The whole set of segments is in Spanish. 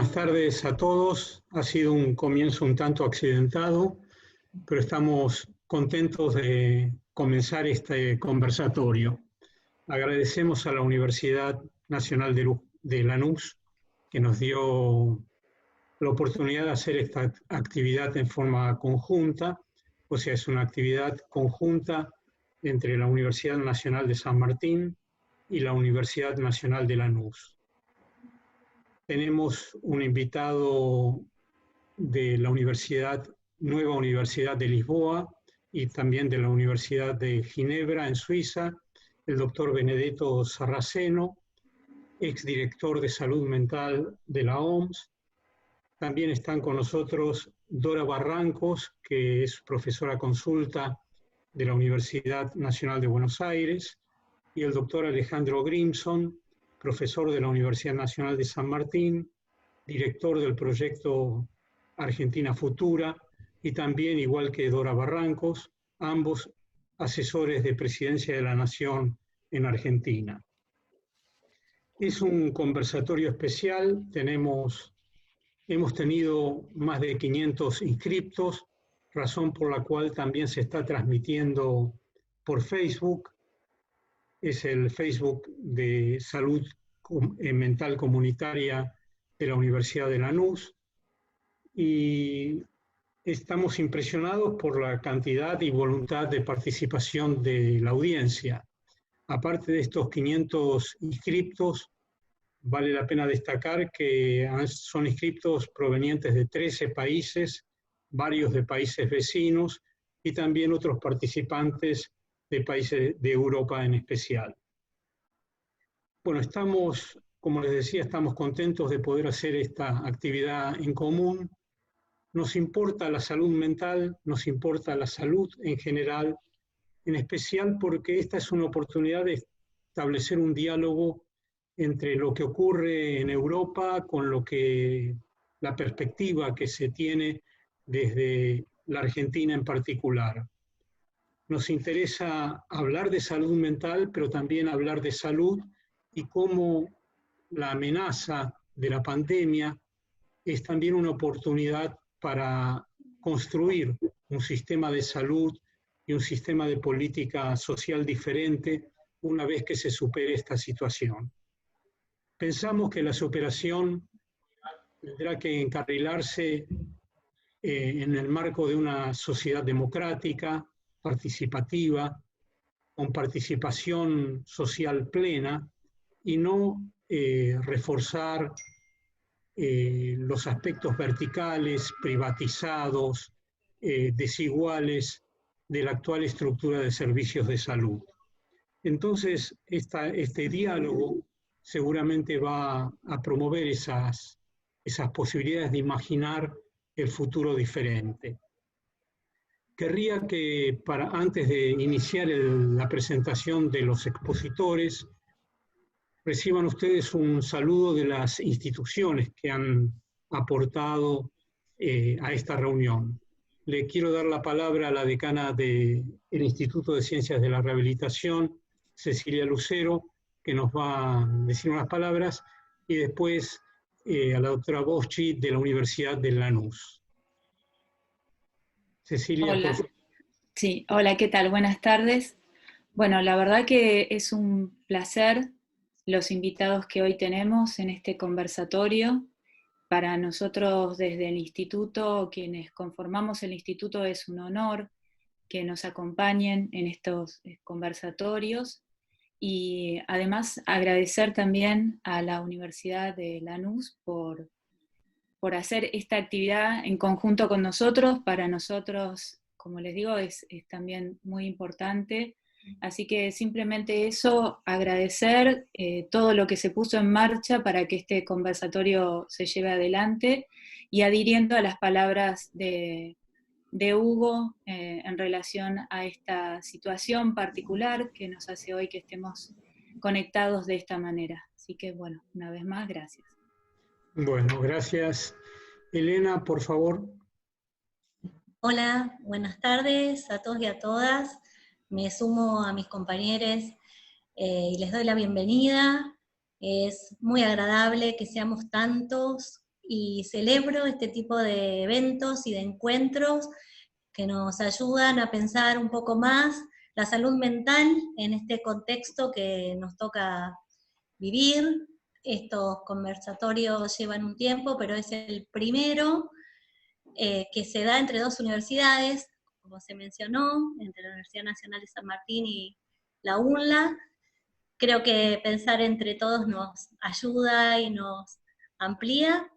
Buenas tardes a todos. Ha sido un comienzo un tanto accidentado, pero estamos contentos de comenzar este conversatorio. Agradecemos a la Universidad Nacional de Lanús que nos dio la oportunidad de hacer esta actividad en forma conjunta, o sea, es una actividad conjunta entre la Universidad Nacional de San Martín y la Universidad Nacional de Lanús. Tenemos un invitado de la Nueva Universidad de Lisboa y también de la Universidad de Ginebra, en Suiza, el doctor Benedetto Sarraceno, exdirector de Salud Mental de la OMS. También están con nosotros Dora Barrancos, que es profesora consulta de la Universidad Nacional de Buenos Aires, y el doctor Alejandro Grimson, profesor de la Universidad Nacional de San Martín, director del proyecto Argentina Futura, y también, igual que Dora Barrancos, ambos asesores de Presidencia de la Nación en Argentina. Es un conversatorio especial, hemos tenido más de 500 inscriptos, razón por la cual también se está transmitiendo por Facebook. Es el Facebook de Salud Mental Comunitaria de la Universidad de Lanús, y estamos impresionados por la cantidad y voluntad de participación de la audiencia. Aparte de estos 500 inscriptos, vale la pena destacar que son inscriptos provenientes de 13 países, varios de países vecinos y también otros participantes de países de Europa en especial. Bueno, como les decía, estamos contentos de poder hacer esta actividad en común. Nos importa la salud mental, nos importa la salud en general, en especial porque esta es una oportunidad de establecer un diálogo entre lo que ocurre en Europa con la perspectiva que se tiene desde la Argentina en particular. Nos interesa hablar de salud mental, pero también hablar de salud y cómo la amenaza de la pandemia es también una oportunidad para construir un sistema de salud y un sistema de política social diferente una vez que se supere esta situación. Pensamos que la superación tendrá que encarrilarse en el marco de una sociedad democrática, participativa, con participación social plena, y no reforzar los aspectos verticales, privatizados, desiguales de la actual estructura de servicios de salud. Entonces, este diálogo seguramente va a promover esas posibilidades de imaginar el futuro diferente. Querría que, antes de iniciar la presentación de los expositores, reciban ustedes un saludo de las instituciones que han aportado a esta reunión. Le quiero dar la palabra a la decana del Instituto de Ciencias de la Rehabilitación, Cecilia Lucero, que nos va a decir unas palabras, y después a la doctora Boschi de la Universidad de Lanús. Cecilia, hola. por favor. Sí, hola, ¿qué tal? Buenas tardes. Bueno, la verdad que es un placer los invitados que hoy tenemos en este conversatorio. Para nosotros desde el instituto, quienes conformamos el instituto, es un honor que nos acompañen en estos conversatorios, y además agradecer también a la Universidad de Lanús por hacer esta actividad en conjunto con nosotros. Para nosotros, como les digo, es también muy importante. Así que simplemente eso, agradecer todo lo que se puso en marcha para que este conversatorio se lleve adelante, y adhiriendo a las palabras de Hugo en relación a esta situación particular que nos hace hoy que estemos conectados de esta manera. Así que bueno, una vez más, gracias. Bueno, gracias. Elena, por favor. Hola, buenas tardes a todos y a todas. Me sumo a mis compañeros y les doy la bienvenida. Es muy agradable que seamos tantos y celebro este tipo de eventos y de encuentros que nos ayudan a pensar un poco más la salud mental en este contexto que nos toca vivir. Estos conversatorios llevan un tiempo, pero es el primero que se da entre dos universidades, como se mencionó, entre la Universidad Nacional de San Martín y la UNLA. Creo que pensar entre todos nos ayuda y nos amplía.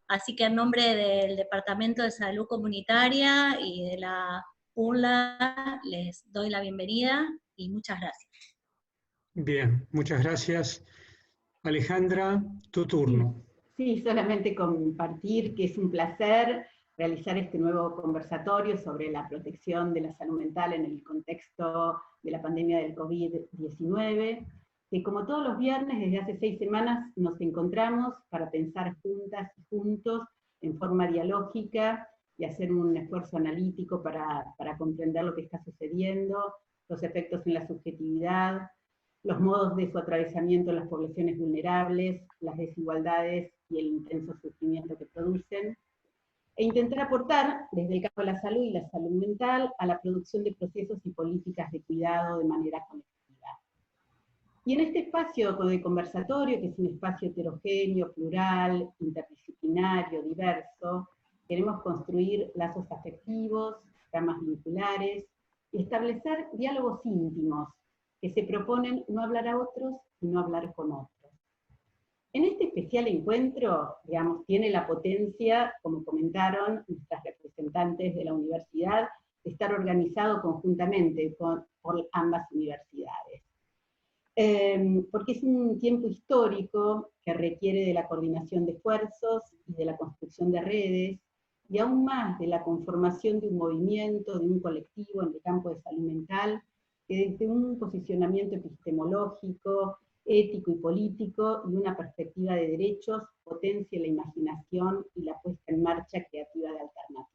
Así que en nombre del Departamento de Salud Comunitaria y de la UNLA les doy la bienvenida y muchas gracias. Bien, muchas gracias. Alejandra, tu turno. Sí, solamente compartir que es un placer realizar este nuevo conversatorio sobre la protección de la salud mental en el contexto de la pandemia del COVID-19, que como todos los viernes desde hace 6 semanas nos encontramos para pensar juntas y juntos en forma dialógica y hacer un esfuerzo analítico para comprender lo que está sucediendo, los efectos en la subjetividad, los modos de su atravesamiento en las poblaciones vulnerables, las desigualdades y el intenso sufrimiento que producen, e intentar aportar, desde el campo de la salud y la salud mental, a la producción de procesos y políticas de cuidado de manera colectiva. Y en este espacio de conversatorio, que es un espacio heterogéneo, plural, interdisciplinario, diverso, queremos construir lazos afectivos, camas vinculares, y establecer diálogos íntimos, que se proponen no hablar a otros y no hablar con otros. En este especial encuentro, digamos, tiene la potencia, como comentaron nuestras representantes de la universidad, de estar organizado conjuntamente por ambas universidades. Porque es un tiempo histórico que requiere de la coordinación de esfuerzos y de la construcción de redes, y aún más de la conformación de un movimiento, de un colectivo en el campo de salud mental, que desde un posicionamiento epistemológico, ético y político, y una perspectiva de derechos, potencie la imaginación y la puesta en marcha creativa de alternativas.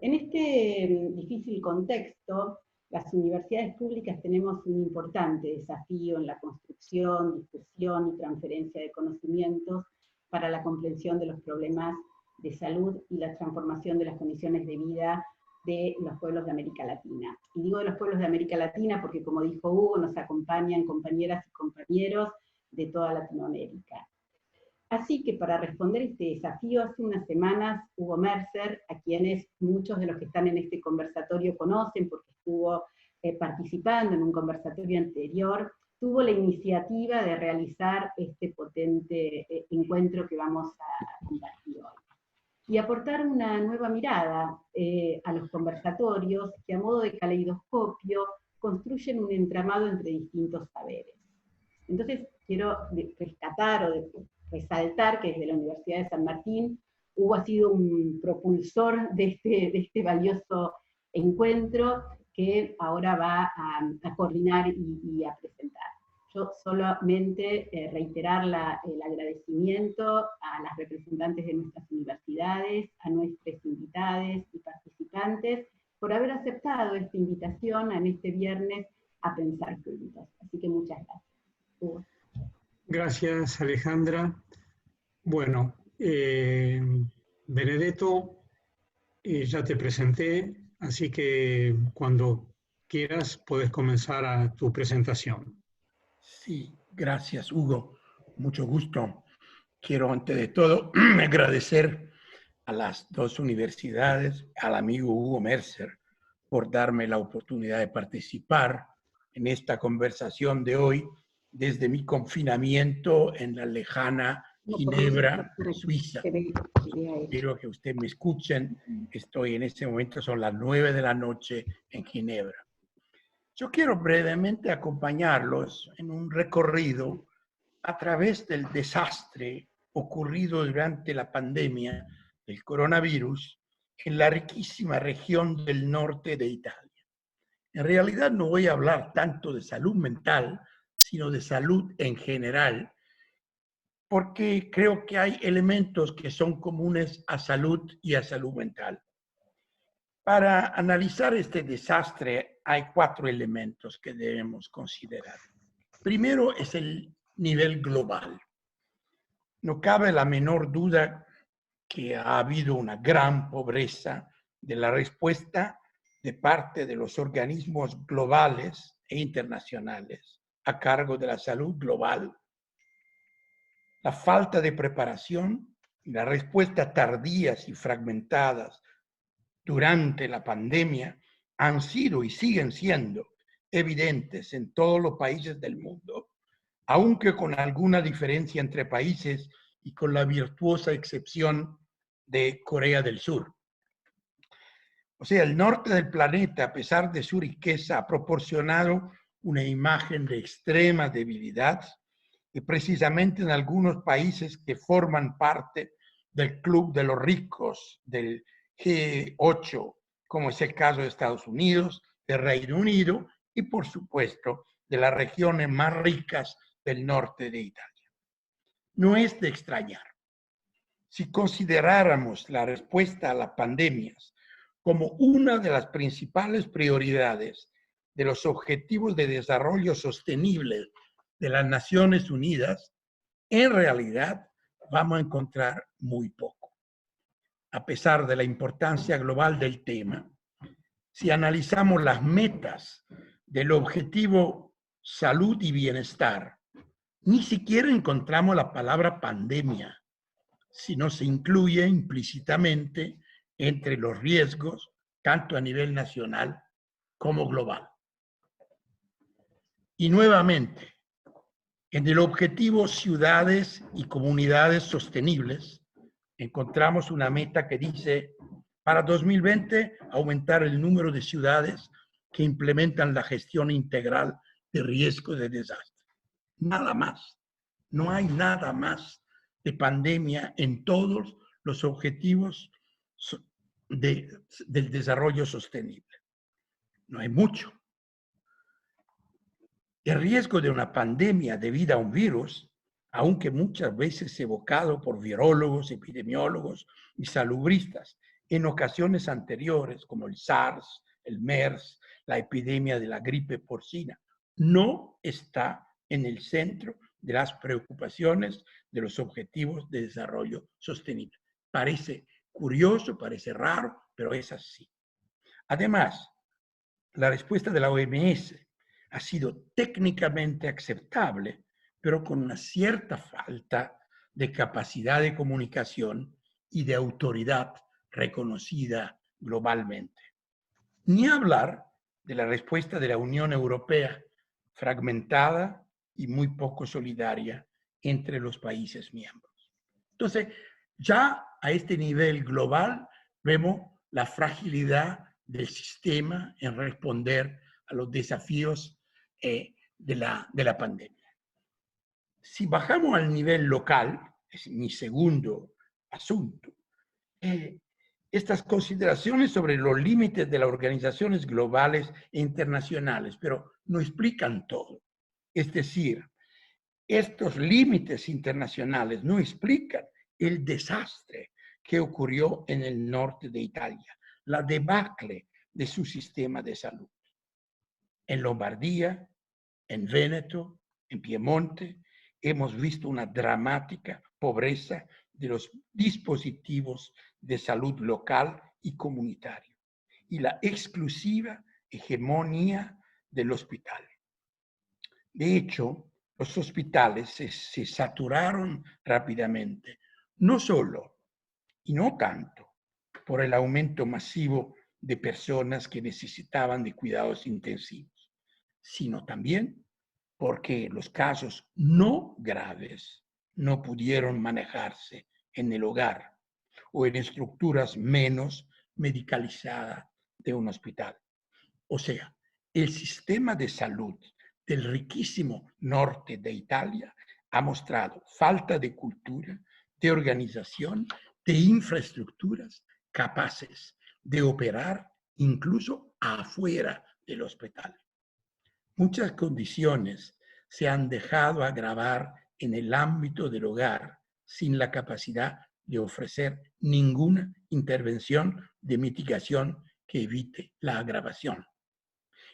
En este difícil contexto, las universidades públicas tenemos un importante desafío en la construcción, discusión y transferencia de conocimientos para la comprensión de los problemas de salud y la transformación de las condiciones de vida de los pueblos de América Latina. Y digo de los pueblos de América Latina porque, como dijo Hugo, nos acompañan compañeras y compañeros de toda Latinoamérica. Así que para responder este desafío, hace unas semanas Hugo Mercer, a quienes muchos de los que están en este conversatorio conocen porque estuvo participando en un conversatorio anterior, tuvo la iniciativa de realizar este potente encuentro que vamos a compartir hoy. Y aportar una nueva mirada a los conversatorios que a modo de caleidoscopio construyen un entramado entre distintos saberes. Entonces quiero rescatar o resaltar que desde la Universidad de San Martín Hugo ha sido un propulsor de este valioso encuentro que ahora va a coordinar y a presentar. Yo solamente reiterar el agradecimiento a las representantes de nuestras universidades, a nuestros invitados y participantes, por haber aceptado esta invitación en este viernes a pensar juntos. Así que muchas gracias. Hugo. Gracias, Alejandra. Bueno, Benedetto, ya te presenté, así que cuando quieras puedes comenzar a tu presentación. Sí, gracias, Hugo. Mucho gusto. Quiero, antes de todo, agradecer a las dos universidades, al amigo Hugo Mercer, por darme la oportunidad de participar en esta conversación de hoy desde mi confinamiento en la lejana Ginebra, Suiza. Quiero que ustedes me escuchen. Estoy en este momento, son las 9 de la noche en Ginebra. Yo quiero brevemente acompañarlos en un recorrido a través del desastre ocurrido durante la pandemia del coronavirus en la riquísima región del norte de Italia. En realidad no voy a hablar tanto de salud mental, sino de salud en general, porque creo que hay elementos que son comunes a salud y a salud mental. Para analizar este desastre hay 4 elementos que debemos considerar. Primero es el nivel global. no cabe la menor duda que ha habido una gran pobreza de la respuesta de parte de los organismos globales e internacionales a cargo de la salud global. La falta de preparación y la respuesta tardías y fragmentadas durante la pandemia han sido y siguen siendo evidentes en todos los países del mundo, aunque con alguna diferencia entre países y con la virtuosa excepción de Corea del Sur. O sea, el norte del planeta, a pesar de su riqueza, ha proporcionado una imagen de extrema debilidad y precisamente en algunos países que forman parte del club de los ricos, del G8, como es el caso de Estados Unidos, del Reino Unido y, por supuesto, de las regiones más ricas del norte de Italia. No es de extrañar. Si consideráramos la respuesta a las pandemias como una de las principales prioridades de los Objetivos de Desarrollo Sostenible de las Naciones Unidas, en realidad vamos a encontrar muy poco. A pesar de la importancia global del tema, si analizamos las metas del objetivo salud y bienestar, ni siquiera encontramos la palabra pandemia, sino se incluye implícitamente entre los riesgos, tanto a nivel nacional como global. Y nuevamente, en el objetivo Ciudades y Comunidades Sostenibles, encontramos una meta que dice, para 2020, aumentar el número de ciudades que implementan la gestión integral de riesgo de desastre. Nada más. No hay nada más de pandemia en todos los objetivos del desarrollo sostenible. No hay mucho. El riesgo de una pandemia debido a un virus, aunque muchas veces evocado por virólogos, epidemiólogos y salubristas en ocasiones anteriores, como el SARS, el MERS, la epidemia de la gripe porcina, no está en el centro de las preocupaciones de los objetivos de desarrollo sostenible. Parece curioso, parece raro, pero es así. Además, la respuesta de la OMS ha sido técnicamente aceptable, pero con una cierta falta de capacidad de comunicación y de autoridad reconocida globalmente. Ni hablar de la respuesta de la Unión Europea, fragmentada y muy poco solidaria entre los países miembros. Entonces, ya a este nivel global vemos la fragilidad del sistema en responder a los desafíos de la pandemia. Si bajamos al nivel local, es mi segundo asunto, estas consideraciones sobre los límites de las organizaciones globales e internacionales, pero no explican todo. Es decir, estos límites internacionales no explican el desastre que ocurrió en el norte de Italia, la debacle de su sistema de salud. En Lombardía, en Véneto, en Piemonte, hemos visto una dramática pobreza de los dispositivos de salud local y comunitario y la exclusiva hegemonía del hospital. De hecho, los hospitales se saturaron rápidamente, no solo y no tanto por el aumento masivo de personas que necesitaban de cuidados intensivos, sino también porque los casos no graves no pudieron manejarse en el hogar o en estructuras menos medicalizadas de un hospital. O sea, el sistema de salud del riquísimo norte de Italia ha mostrado falta de cultura, de organización, de infraestructuras capaces de operar incluso afuera del hospital. Muchas condiciones se han dejado agravar en el ámbito del hogar sin la capacidad de ofrecer ninguna intervención de mitigación que evite la agravación.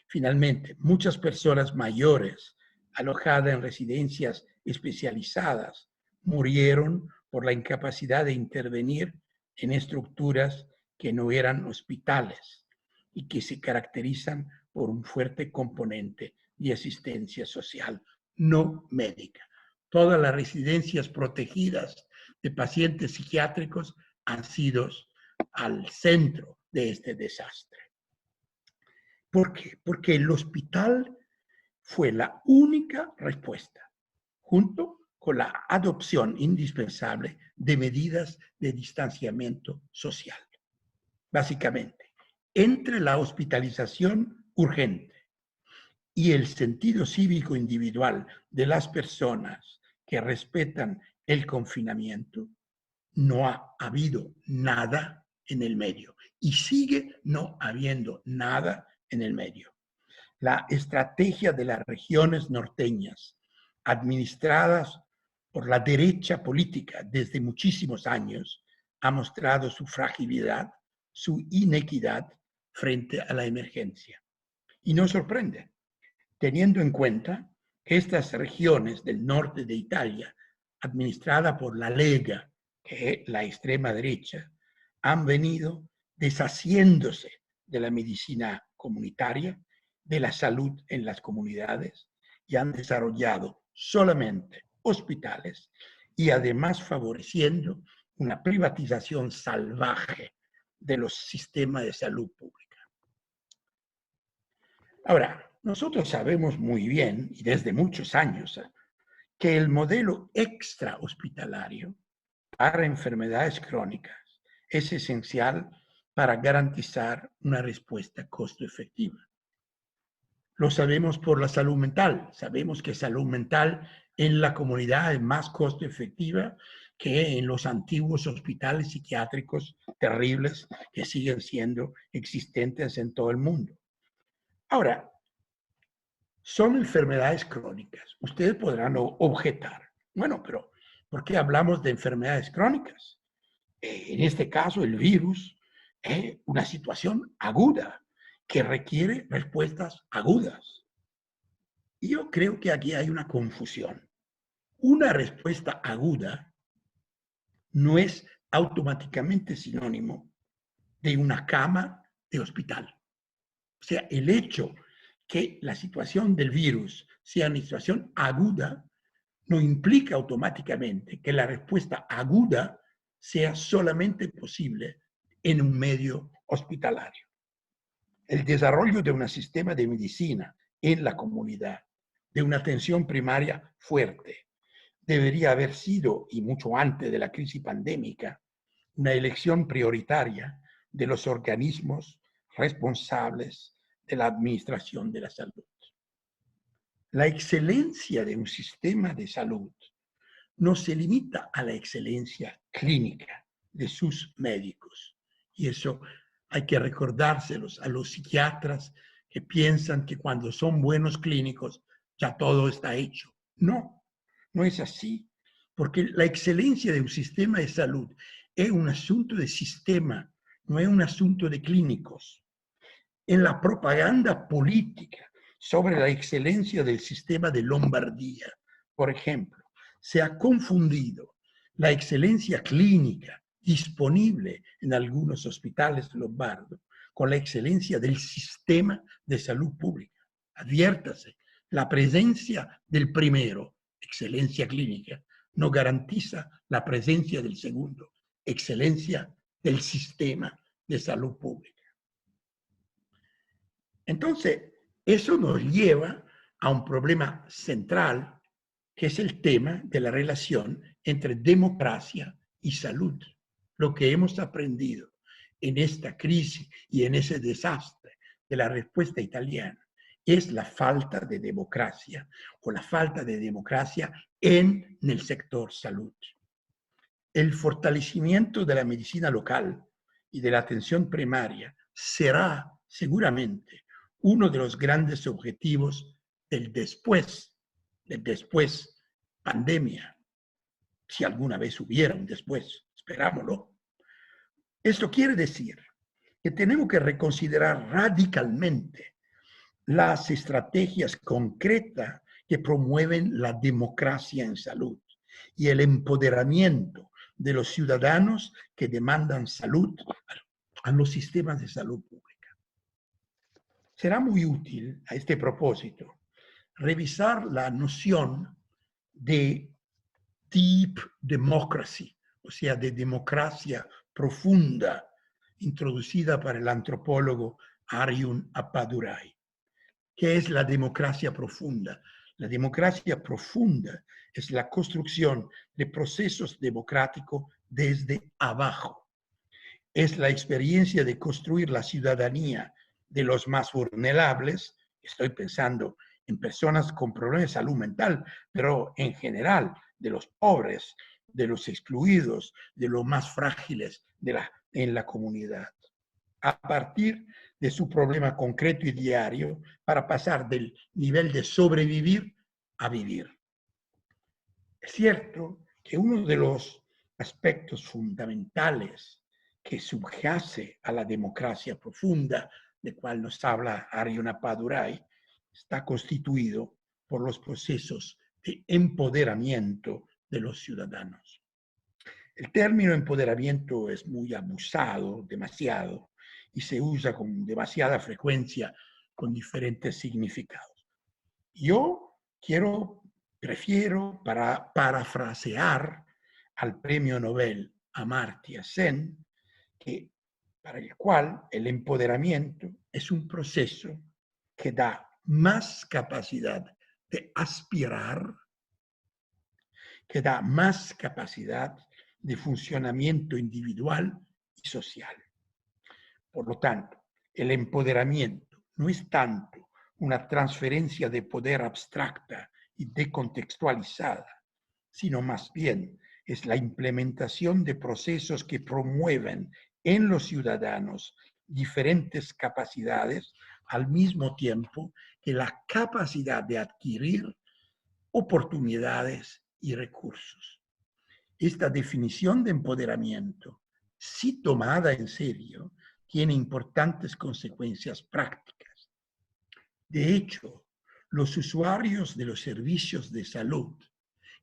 Finalmente, muchas personas mayores alojadas en residencias especializadas murieron por la incapacidad de intervenir en estructuras que no eran hospitales y que se caracterizan por un fuerte componente de asistencia social no médica. Todas las residencias protegidas de pacientes psiquiátricos han sido al centro de este desastre. ¿Por qué? Porque el hospital fue la única respuesta, junto con la adopción indispensable de medidas de distanciamiento social. Básicamente, entre la hospitalización urgente y el sentido cívico individual de las personas que respetan el confinamiento, no ha habido nada en el medio y sigue no habiendo nada en el medio. La estrategia de las regiones norteñas, administradas por la derecha política desde muchísimos años, ha mostrado su fragilidad, su inequidad frente a la emergencia. Y no sorprende, teniendo en cuenta que estas regiones del norte de Italia, administradas por la Lega, que es la extrema derecha, han venido deshaciéndose de la medicina comunitaria, de la salud en las comunidades, y han desarrollado solamente hospitales y además favoreciendo una privatización salvaje de los sistemas de salud pública. Ahora, nosotros sabemos muy bien, y desde muchos años, que el modelo extrahospitalario para enfermedades crónicas es esencial para garantizar una respuesta costo efectiva. Lo sabemos por la salud mental. Sabemos que salud mental en la comunidad es más costo efectiva que en los antiguos hospitales psiquiátricos terribles que siguen siendo existentes en todo el mundo. Ahora, son enfermedades crónicas. Ustedes podrán objetar. Bueno, pero ¿por qué hablamos de enfermedades crónicas? En este caso, el virus es una situación aguda que requiere respuestas agudas. Y yo creo que aquí hay una confusión. Una respuesta aguda no es automáticamente sinónimo de una cama de hospital. O sea, el hecho que la situación del virus sea una situación aguda no implica automáticamente que la respuesta aguda sea solamente posible en un medio hospitalario. El desarrollo de un sistema de medicina en la comunidad, de una atención primaria fuerte, debería haber sido, y mucho antes de la crisis pandémica, una elección prioritaria de los organismos responsables de la administración de la salud. La excelencia de un sistema de salud no se limita a la excelencia clínica de sus médicos. Y eso hay que recordárselos a los psiquiatras que piensan que cuando son buenos clínicos ya todo está hecho. No, no es así. Porque la excelencia de un sistema de salud es un asunto de sistema, no es un asunto de clínicos. En la propaganda política sobre la excelencia del sistema de Lombardía, por ejemplo, se ha confundido la excelencia clínica disponible en algunos hospitales lombardos con la excelencia del sistema de salud pública. Adviértase, la presencia del primero, excelencia clínica, no garantiza la presencia del segundo, excelencia del sistema de salud pública. Entonces, eso nos lleva a un problema central, que es el tema de la relación entre democracia y salud. Lo que hemos aprendido en esta crisis y en ese desastre de la respuesta italiana es la falta de democracia o la falta de democracia en el sector salud. El fortalecimiento de la medicina local y de la atención primaria será seguramente uno de los grandes objetivos del después pandemia, si alguna vez hubiera un después, esperámoslo. Esto quiere decir que tenemos que reconsiderar radicalmente las estrategias concretas que promueven la democracia en salud y el empoderamiento de los ciudadanos que demandan salud a los sistemas de salud pública. Será muy útil a este propósito revisar la noción de deep democracy, o sea, de democracia profunda, introducida por el antropólogo Aryun Appadurai. ¿Qué es la democracia profunda? La democracia profunda es la construcción de procesos democráticos desde abajo. Es la experiencia de construir la ciudadanía de los más vulnerables. Estoy pensando en personas con problemas de salud mental, pero en general de los pobres, de los excluidos, de los más frágiles en la comunidad, a partir de su problema concreto y diario, para pasar del nivel de sobrevivir a vivir. Es cierto que uno de los aspectos fundamentales que subyace a la democracia profunda, de cual nos habla Aryun Appadurai, está constituido por los procesos de empoderamiento de los ciudadanos. El término empoderamiento es muy abusado, demasiado, y se usa con demasiada frecuencia con diferentes significados. Yo prefiero parafrasear al premio Nobel Amartya Sen, para el cual el empoderamiento es un proceso que da más capacidad de aspirar, que da más capacidad de funcionamiento individual y social. Por lo tanto, el empoderamiento no es tanto una transferencia de poder abstracta y decontextualizada, sino más bien es la implementación de procesos que promueven en los ciudadanos diferentes capacidades al mismo tiempo que la capacidad de adquirir oportunidades y recursos. Esta definición de empoderamiento, si tomada en serio, tiene importantes consecuencias prácticas. De hecho, los usuarios de los servicios de salud,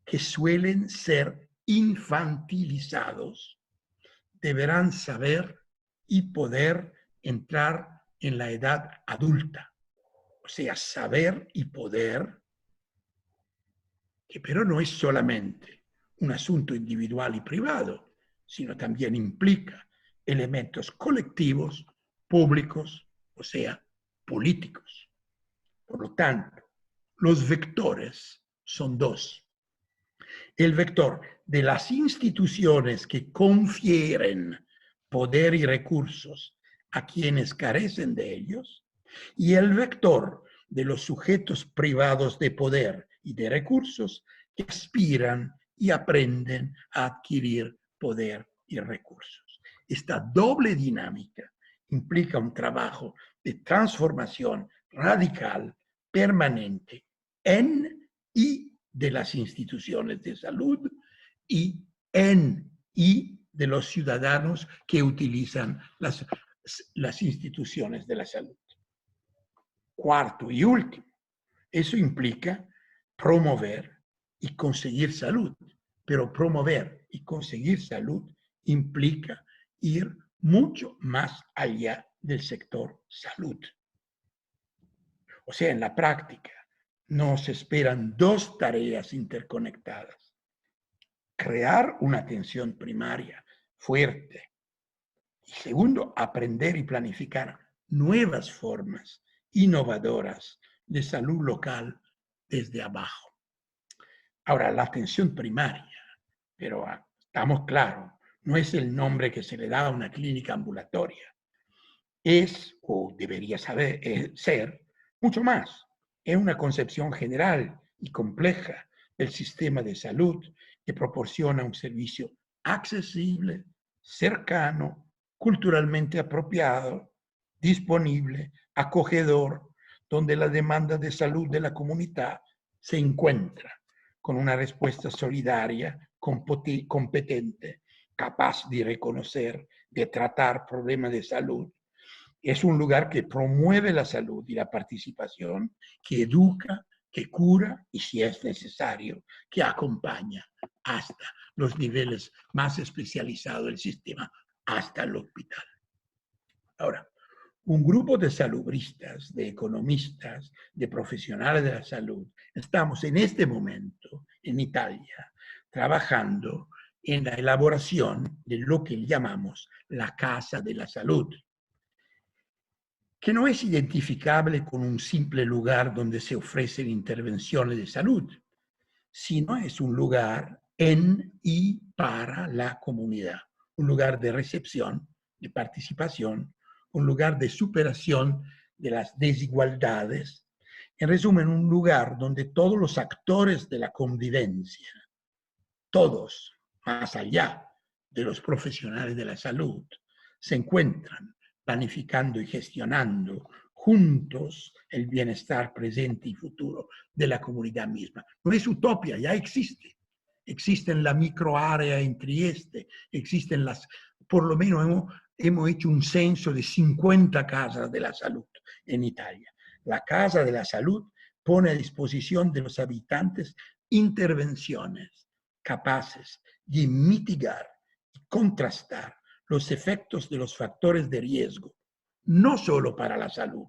que suelen ser infantilizados, deberán saber y poder entrar en la edad adulta. O sea, saber y poder, que pero no es solamente un asunto individual y privado, sino también implica elementos colectivos, públicos, o sea, políticos. Por lo tanto, los vectores son dos. El vector de las instituciones que confieren poder y recursos a quienes carecen de ellos, y el vector de los sujetos privados de poder y de recursos que aspiran y aprenden a adquirir poder y recursos. Esta doble dinámica implica un trabajo de transformación radical, permanente, en y de las instituciones de salud y en y de los ciudadanos que utilizan las instituciones de la salud. Cuarto y último, eso implica promover y conseguir salud, pero promover y conseguir salud implica ir mucho más allá del sector salud. O sea, en la práctica nos esperan dos tareas interconectadas. Crear una atención primaria fuerte. Y segundo, aprender y planificar nuevas formas innovadoras de salud local desde abajo. Ahora, la atención primaria, pero estamos claros, no es el nombre que se le da a una clínica ambulatoria. Es, o debería ser, mucho más. Es una concepción general y compleja del sistema de salud que proporciona un servicio accesible, cercano, culturalmente apropiado, disponible, acogedor, donde la demanda de salud de la comunidad se encuentra con una respuesta solidaria, competente, capaz de reconocer, de tratar problemas de salud. Es un lugar que promueve la salud y la participación, que educa que cura y, si es necesario, que acompaña hasta los niveles más especializados del sistema, hasta el hospital. Ahora, un grupo de salubristas, de economistas, de profesionales de la salud, estamos en este momento en Italia trabajando en la elaboración de lo que llamamos la Casa de la Salud, que no es identificable con un simple lugar donde se ofrecen intervenciones de salud, sino es un lugar en y para la comunidad, un lugar de recepción, de participación, un lugar de superación de las desigualdades, en resumen, un lugar donde todos los actores de la convivencia, todos, más allá de los profesionales de la salud, se encuentran planificando y gestionando juntos el bienestar presente y futuro de la comunidad misma. No es utopía, ya existe. Existen la microárea en Trieste, existen las, por lo menos hemos hecho un censo de 50 casas de la salud en Italia. La Casa de la Salud pone a disposición de los habitantes intervenciones capaces de mitigar y contrastar los efectos de los factores de riesgo, no solo para la salud,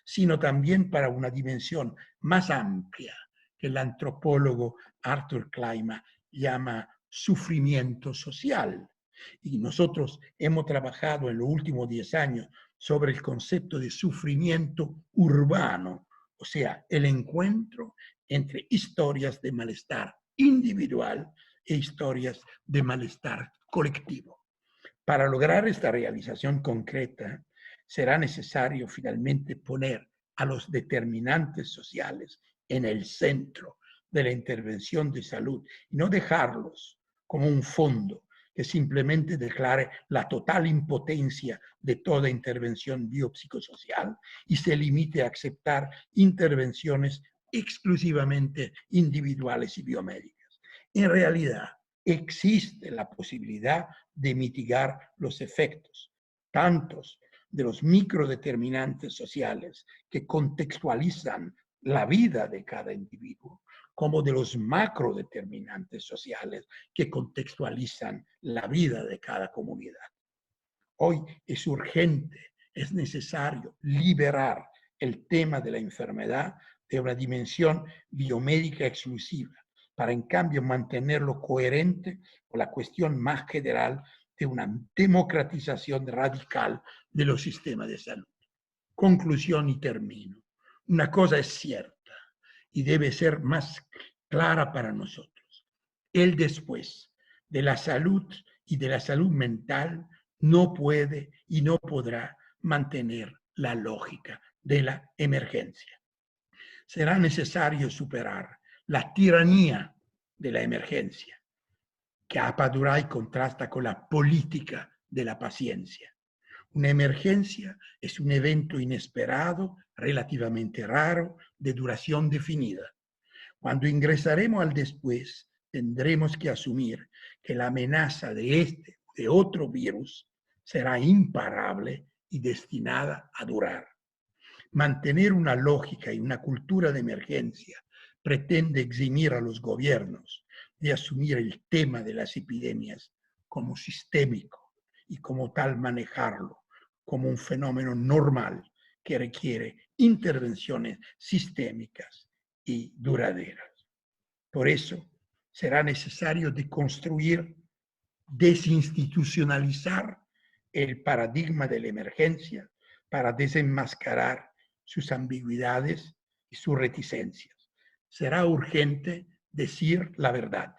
sino también para una dimensión más amplia que el antropólogo Arthur Kleinman llama sufrimiento social. Y nosotros hemos trabajado en los últimos 10 años sobre el concepto de sufrimiento urbano, o sea, el encuentro entre historias de malestar individual e historias de malestar colectivo. Para lograr esta realización concreta, será necesario finalmente poner a los determinantes sociales en el centro de la intervención de salud y no dejarlos como un fondo que simplemente declare la total impotencia de toda intervención biopsicosocial y se limite a aceptar intervenciones exclusivamente individuales y biomédicas. En realidad, existe la posibilidad de mitigar los efectos, tantos de los microdeterminantes sociales que contextualizan la vida de cada individuo, como de los macrodeterminantes sociales que contextualizan la vida de cada comunidad. Hoy es urgente, es necesario liberar el tema de la enfermedad de una dimensión biomédica exclusiva, para en cambio mantenerlo coherente con la cuestión más general de una democratización radical de los sistemas de salud. Conclusión y termino. Una cosa es cierta y debe ser más clara para nosotros. El después de la salud y de la salud mental no puede y no podrá mantener la lógica de la emergencia. Será necesario superar la tiranía de la emergencia, que apadura y contrasta con la política de la paciencia. Una emergencia es un evento inesperado, relativamente raro, de duración definida. Cuando ingresaremos al después, tendremos que asumir que la amenaza de otro virus será imparable y destinada a durar. Mantener una lógica y una cultura de emergencia pretende eximir a los gobiernos de asumir el tema de las epidemias como sistémico y como tal manejarlo como un fenómeno normal que requiere intervenciones sistémicas y duraderas. Por eso será necesario deconstruir, desinstitucionalizar el paradigma de la emergencia para desenmascarar sus ambigüedades y sus reticencias. Será urgente decir la verdad.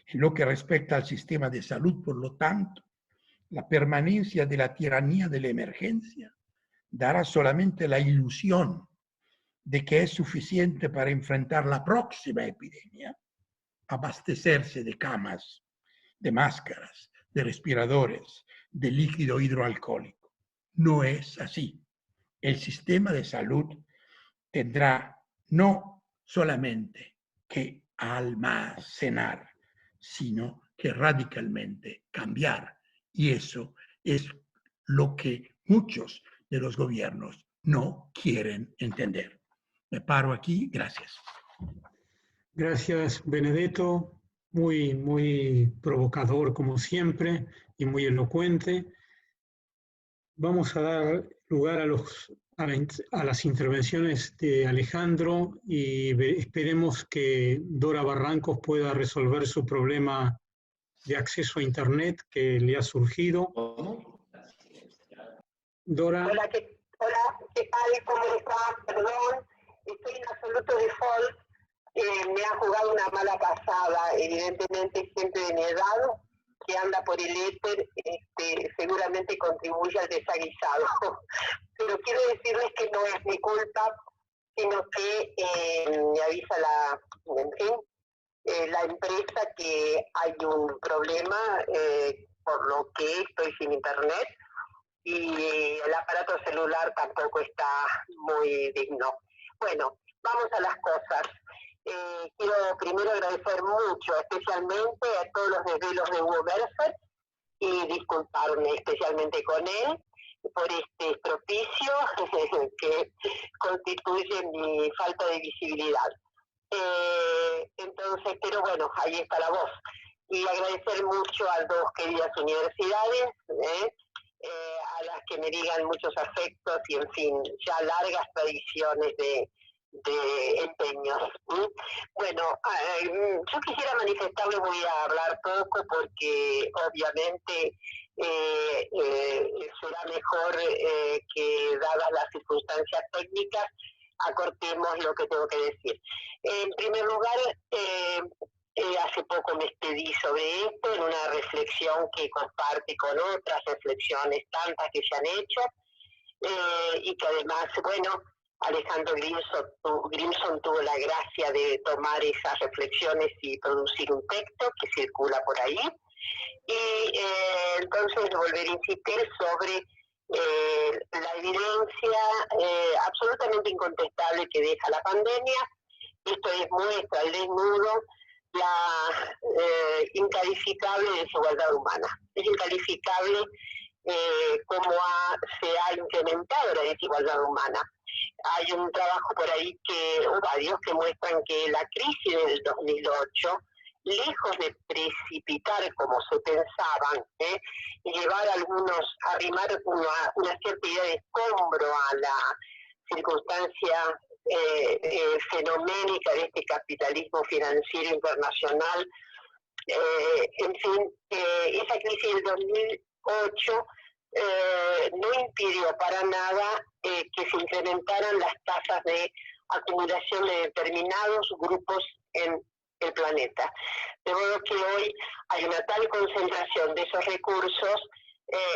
En lo que respecta al sistema de salud, por lo tanto, la permanencia de la tiranía de la emergencia dará solamente la ilusión de que es suficiente para enfrentar la próxima epidemia, abastecerse de camas, de máscaras, de respiradores, de líquido hidroalcohólico. No es así. El sistema de salud tendrá no solamente que almacenar, sino que radicalmente cambiar. Y eso es lo que muchos de los gobiernos no quieren entender. Me paro aquí. Gracias. Gracias, Benedetto. Muy provocador, como siempre, y muy elocuente. Vamos a dar lugar a las intervenciones de Alejandro y esperemos que Dora Barrancos pueda resolver su problema de acceso a Internet que le ha surgido. Dora. Hola, ¿qué tal? ¿Cómo estás? Perdón, estoy en absoluto default. Me ha jugado una mala pasada. Evidentemente, gente de mi edad que anda por el éter seguramente contribuye al desaguisado. Pero quiero decirles que no es mi culpa, sino que me avisa la empresa que hay un problema, por lo que estoy sin internet. Y el aparato celular tampoco está muy digno. Bueno, vamos a las cosas. Quiero primero agradecer mucho, especialmente a todos los desvelos de Hugo Mercer, y disculparme especialmente con él por este estropicio que constituye mi falta de visibilidad. Entonces, pero bueno, ahí está la voz. Y agradecer mucho a dos queridas universidades, a las que me digan muchos afectos y, en fin, ya largas tradiciones de empeños. Bueno, yo quisiera manifestarles, voy a hablar poco porque obviamente será mejor que, dadas las circunstancias técnicas, acortemos lo que tengo que decir. En primer lugar, hace poco me expedí sobre esto en una reflexión que comparte con otras reflexiones tantas que se han hecho, y que además, bueno, Alejandro Grimson tuvo la gracia de tomar esas reflexiones y producir un texto que circula por ahí. Y entonces volver a insistir sobre la evidencia absolutamente incontestable que deja la pandemia. Esto muestra al desnudo la incalificable desigualdad humana. Es incalificable cómo se ha incrementado la desigualdad humana. Hay un trabajo por ahí o varios que muestran que la crisis del 2008, lejos de precipitar como se pensaban, llevar a algunos a arrimar una cierta idea de escombro a la circunstancia fenoménica de este capitalismo financiero internacional. En fin, esa crisis del 2008 no impidió para nada que se incrementaran las tasas de acumulación de determinados grupos en el planeta. De modo que hoy hay una tal concentración de esos recursos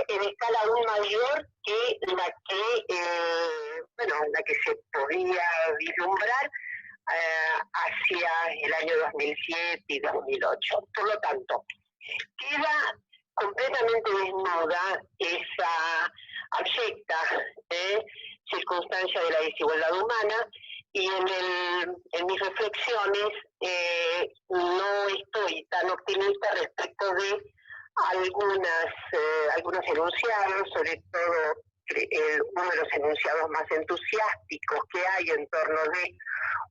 en escala aún mayor que la que se podía vislumbrar hacia el año 2007 y 2008. Por lo tanto, queda completamente desnuda esa abyecta circunstancia de la desigualdad humana, y en mis reflexiones no estoy tan optimista respecto de algunos enunciados, sobre todo uno de los enunciados más entusiásticos que hay en torno de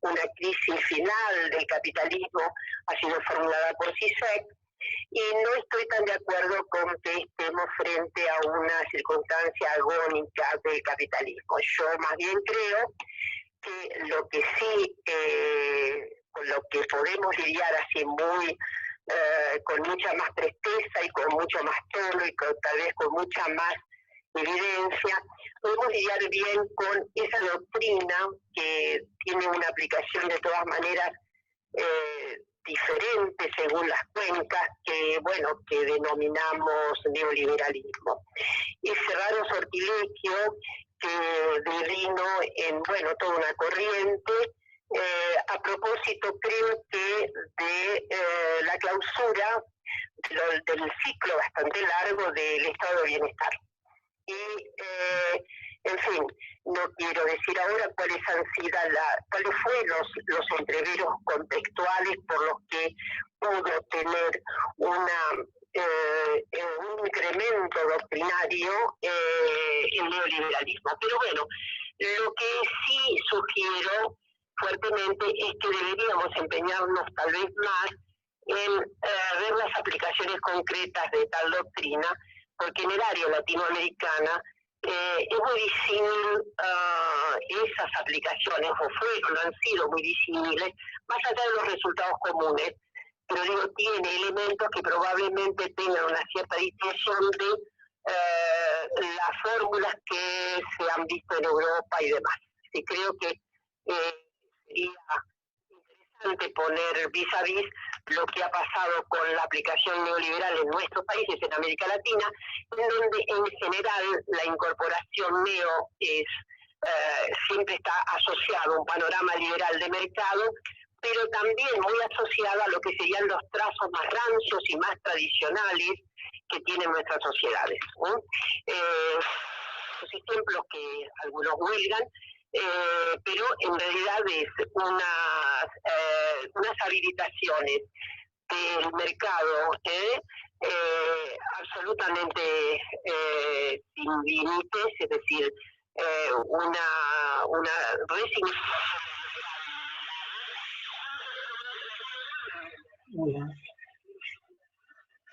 una crisis final del capitalismo ha sido formulada por Zizek, y no estoy tan de acuerdo con que estemos frente a una circunstancia agónica del capitalismo. Yo más bien creo que lo que sí, con lo que podemos lidiar así con mucha más presteza y con mucho más tono y tal vez con mucha más evidencia, podemos lidiar bien con esa doctrina que tiene una aplicación de todas maneras diferente según las cuencas, que denominamos neoliberalismo. Ese raro sortilegio que devino en toda una corriente, a propósito creo que de la clausura del ciclo bastante largo del estado de bienestar. Y en fin, no quiero decir ahora cuáles fueron los entreveros contextuales por los que pudo tener un incremento doctrinario el neoliberalismo. Pero bueno, lo que sí sugiero fuertemente es que deberíamos empeñarnos tal vez más en ver las aplicaciones concretas de tal doctrina, porque en el área latinoamericana es muy disímil esas aplicaciones, o fueron, han sido muy disímiles, más allá de los resultados comunes, pero digo, tiene elementos que probablemente tengan una cierta distinción de las fórmulas que se han visto en Europa y demás. Sí, creo que sería interesante poner vis a vis lo que ha pasado con la aplicación neoliberal en nuestros países, en América Latina, en donde en general la incorporación neo siempre está asociada a un panorama liberal de mercado, pero también muy asociada a lo que serían los trazos más rancios y más tradicionales que tienen nuestras sociedades. Los ejemplos que algunos huelgan, pero en realidad es unas habilitaciones del mercado absolutamente sin límites, es decir, una resignificación. Hola.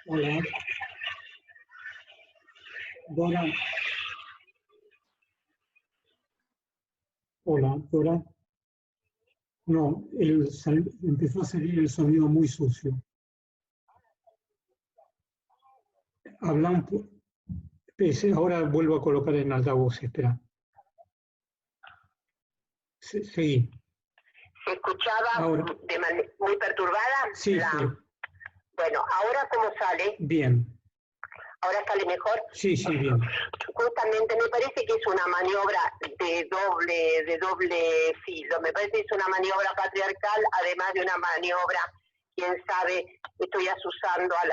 Hola. Dora. Hola, Dora. No, empezó a salir el sonido muy sucio. Habla un poco. Ahora vuelvo a colocar en altavoz, espera. Seguí. ¿Se escuchaba ahora de manera muy perturbada? Sí, sí. Bueno, ¿ahora cómo sale? Bien. ¿Ahora sale mejor? Sí, sí, bien. Justamente me parece que es una maniobra de doble filo. Me parece que es una maniobra patriarcal, además de una maniobra, quién sabe, estoy asusando a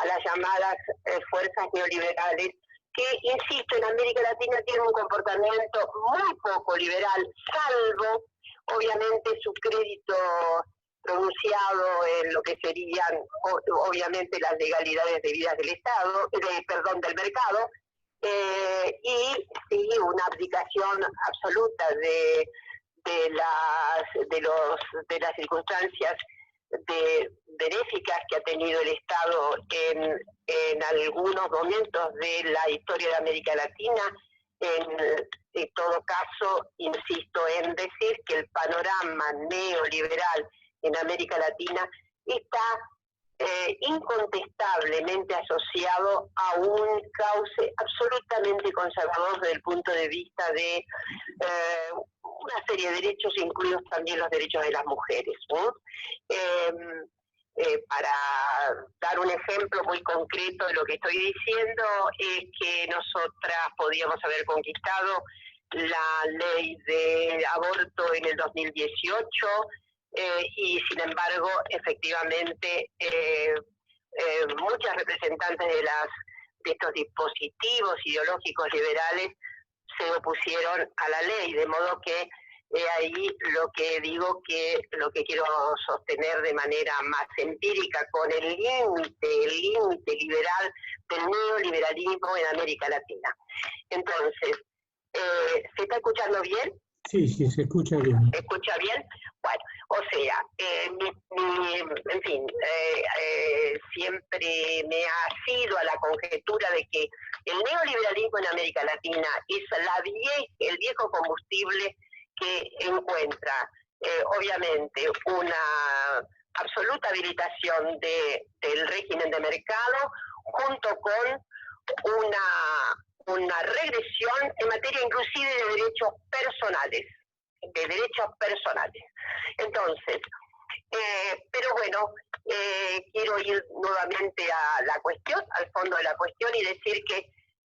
las llamadas fuerzas neoliberales, que, insisto, en América Latina tienen un comportamiento muy poco liberal, salvo, obviamente, su crédito pronunciado en lo que serían, obviamente, las legalidades debidas del Estado, del mercado, y sí, una aplicación absoluta de las circunstancias benéficas que ha tenido el Estado en algunos momentos de la historia de América Latina. En todo caso, insisto en decir que el panorama neoliberal en América Latina está incontestablemente asociado a un cauce absolutamente conservador desde el punto de vista de una serie de derechos, incluidos también los derechos de las mujeres, ¿no? Para dar un ejemplo muy concreto de lo que estoy diciendo, es que nosotras podíamos haber conquistado la ley de aborto en el 2018, y sin embargo, efectivamente, muchas representantes de estos dispositivos ideológicos liberales se opusieron a la ley, de modo que ahí lo que digo, que lo que quiero sostener de manera más empírica con el límite liberal del neoliberalismo en América Latina. Entonces, ¿se está escuchando bien? Sí, sí, se escucha bien. ¿Se escucha bien? Bueno, o sea, en fin, siempre me ha sido a la conjetura de que el neoliberalismo en América Latina es el viejo combustible que encuentra, obviamente, una absoluta habilitación del régimen de mercado, junto con una regresión en materia inclusive de derechos personales. Entonces, pero bueno, quiero ir nuevamente a la cuestión, al fondo de la cuestión, y decir que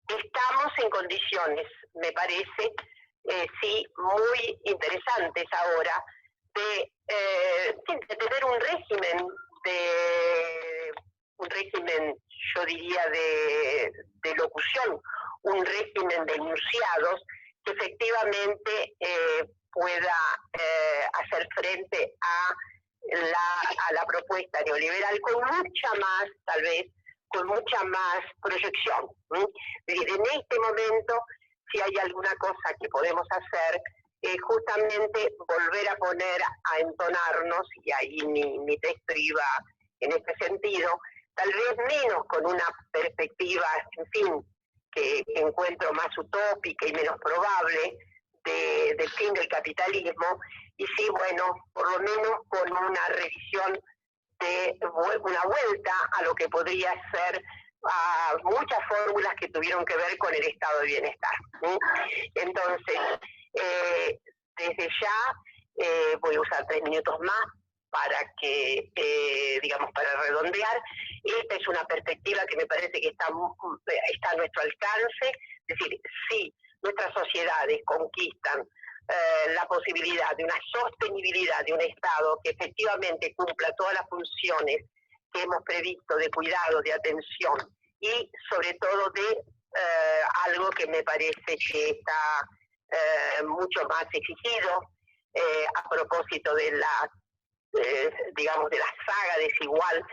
estamos en condiciones, me parece, sí, muy interesantes ahora, de tener un régimen, yo diría, de locución, un régimen de enunciados que efectivamente pueda hacer frente a la propuesta neoliberal con mucha más, tal vez, con mucha más proyección. En este momento, si hay alguna cosa que podemos hacer, justamente volver a poner a entonarnos, y ahí mi texto iba en este sentido, tal vez menos con una perspectiva, en fin, que encuentro más utópica y menos probable del fin del capitalismo, y sí, bueno, por lo menos con una revisión de una vuelta a lo que podría ser a muchas fórmulas que tuvieron que ver con el estado de bienestar. Entonces, desde ya voy a usar 3 minutos más para que, digamos, para redondear. Esta es una perspectiva que me parece que está a nuestro alcance. Es decir, si nuestras sociedades conquistan la posibilidad de una sostenibilidad de un Estado que efectivamente cumpla todas las funciones que hemos previsto de cuidado, de atención y sobre todo de algo que me parece que está mucho más exigido a propósito de la, digamos, de la saga desigual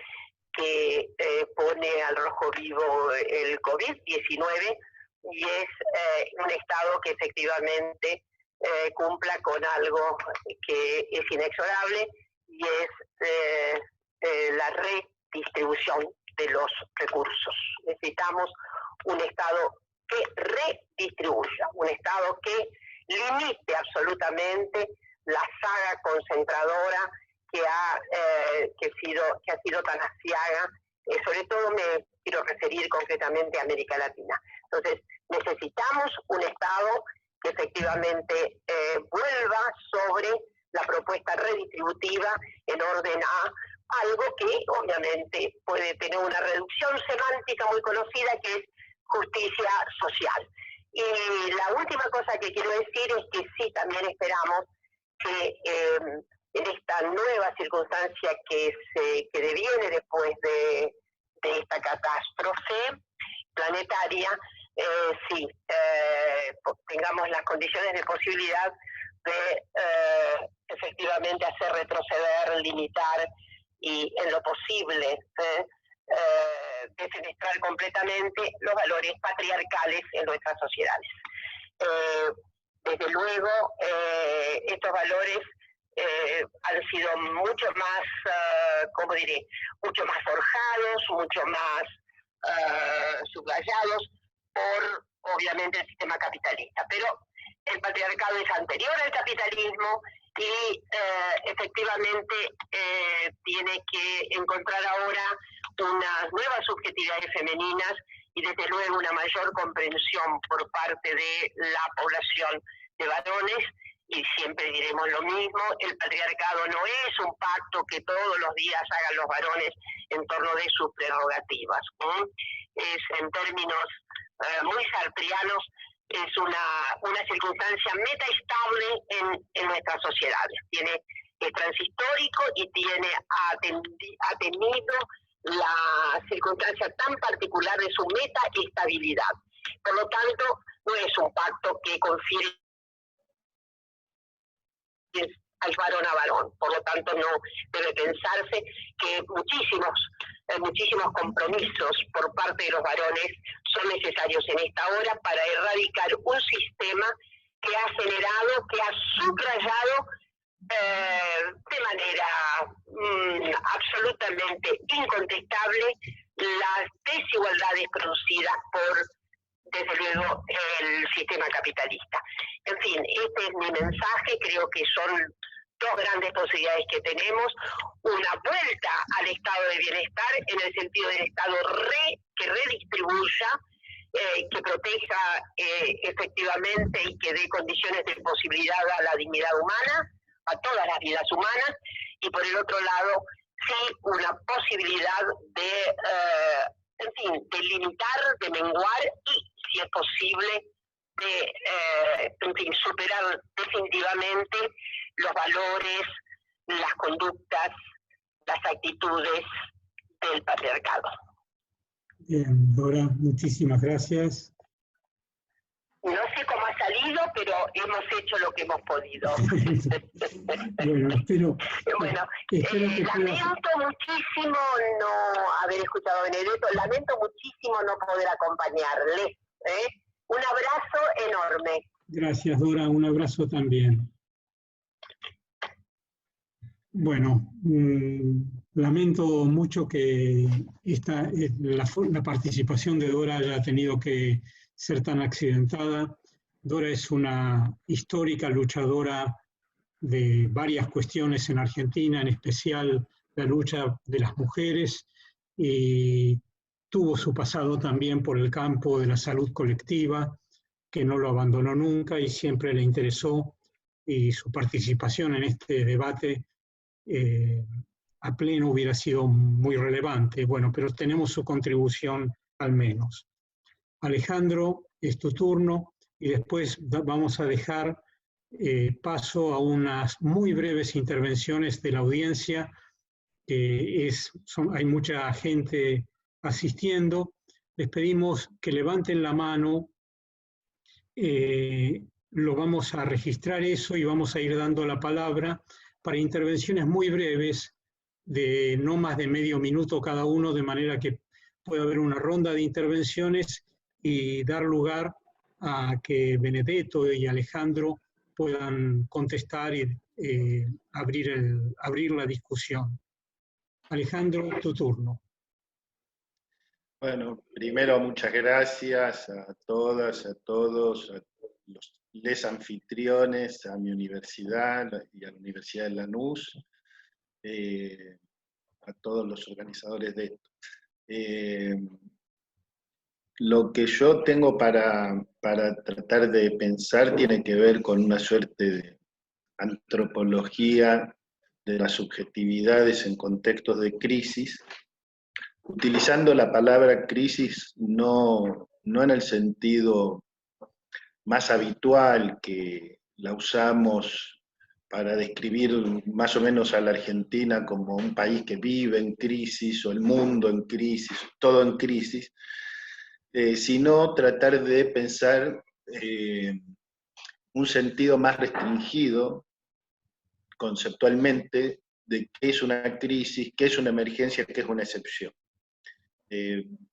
que pone al rojo vivo el COVID-19, y es un Estado que efectivamente cumpla con algo que es inexorable, y es la redistribución de los recursos. Necesitamos un Estado que redistribuya, un Estado que limite absolutamente la saga concentradora que ha sido tan aciaga, sobre todo me quiero referir concretamente a América Latina. Entonces, necesitamos un Estado que efectivamente vuelva sobre la propuesta redistributiva en orden a algo que obviamente puede tener una reducción semántica muy conocida, que es justicia social. Y la última cosa que quiero decir es que sí, también esperamos que en esta nueva circunstancia que deviene después de esta catástrofe planetaria, sí, tengamos las condiciones de posibilidad de efectivamente hacer retroceder, limitar y en lo posible defenestrar completamente los valores patriarcales en nuestras sociedades. Desde luego, estos valores han sido mucho más, ¿cómo diré?, mucho más forjados, mucho más subrayados por, obviamente, el sistema capitalista. Pero el patriarcado es anterior al capitalismo y efectivamente tiene que encontrar ahora unas nuevas subjetividades femeninas y desde luego una mayor comprensión por parte de la población de varones. Y siempre diremos lo mismo, el patriarcado no es un pacto que todos los días hagan los varones en torno de sus prerrogativas. Es, en términos muy sartrianos, es una circunstancia metaestable en nuestras sociedades. Es transhistórico y tiene atenido la circunstancia tan particular de su metaestabilidad. Por lo tanto, no es un pacto que confiere al varón a varón. Por lo tanto, no debe pensarse que muchísimos compromisos por parte de los varones son necesarios en esta hora para erradicar un sistema que ha generado, que ha subrayado de manera absolutamente incontestable las desigualdades producidas por, desde luego, el sistema capitalista. En fin, este es mi mensaje. Creo que son dos grandes posibilidades que tenemos: una vuelta al estado de bienestar en el sentido del Estado que redistribuya, que proteja efectivamente y que dé condiciones de posibilidad a la dignidad humana, a todas las vidas humanas, y por el otro lado, sí, una posibilidad de, en fin, de limitar, de menguar y, si es posible, de, en fin, superar definitivamente los valores, las conductas, las actitudes del patriarcado. Bien, Dora, muchísimas gracias. No sé cómo ha salido, pero hemos hecho lo que hemos podido. Bueno, espero que lamento muchísimo no haber escuchado a Benedetto, lamento muchísimo no poder acompañarles. Un abrazo enorme. Gracias, Dora. Un abrazo también. Bueno, lamento mucho que la participación de Dora haya tenido que ser tan accidentada. Dora es una histórica luchadora de varias cuestiones en Argentina, en especial la lucha de las mujeres, y tuvo su pasado también por el campo de la salud colectiva, que no lo abandonó nunca y siempre le interesó, y su participación en este debate a pleno hubiera sido muy relevante. Bueno, pero tenemos su contribución al menos. Alejandro, es tu turno y después vamos a dejar paso a unas muy breves intervenciones de la audiencia. Hay mucha gente asistiendo. Les pedimos que levanten la mano. Lo vamos a registrar eso y vamos a ir dando la palabra para intervenciones muy breves, de no más de medio minuto cada uno, de manera que pueda haber una ronda de intervenciones y dar lugar a que Benedetto y Alejandro puedan contestar y abrir la discusión. Alejandro, tu turno. Bueno, primero muchas gracias a todas, a todos, a les anfitriones, a mi universidad y a la Universidad de Lanús, a todos los organizadores de esto. Lo que yo tengo para tratar de pensar tiene que ver con una suerte de antropología de las subjetividades en contextos de crisis, utilizando la palabra crisis no en el sentido más habitual que la usamos para describir más o menos a la Argentina como un país que vive en crisis, o el mundo en crisis, todo en crisis, sino tratar de pensar un sentido más restringido conceptualmente de qué es una crisis, qué es una emergencia, qué es una excepción.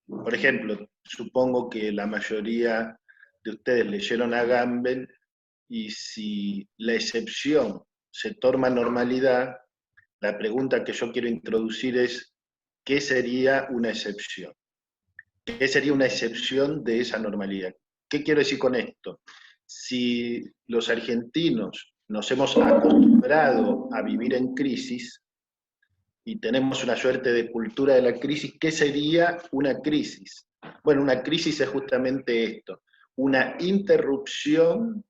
Por ejemplo, supongo que la mayoría de ustedes leyeron a Gamble, y si la excepción se torna normalidad, la pregunta que yo quiero introducir es, ¿qué sería una excepción? ¿Qué sería una excepción de esa normalidad? ¿Qué quiero decir con esto? Si los argentinos nos hemos acostumbrado a vivir en crisis, y tenemos una suerte de cultura de la crisis, ¿qué sería una crisis? Bueno, una crisis es justamente esto, una interrupción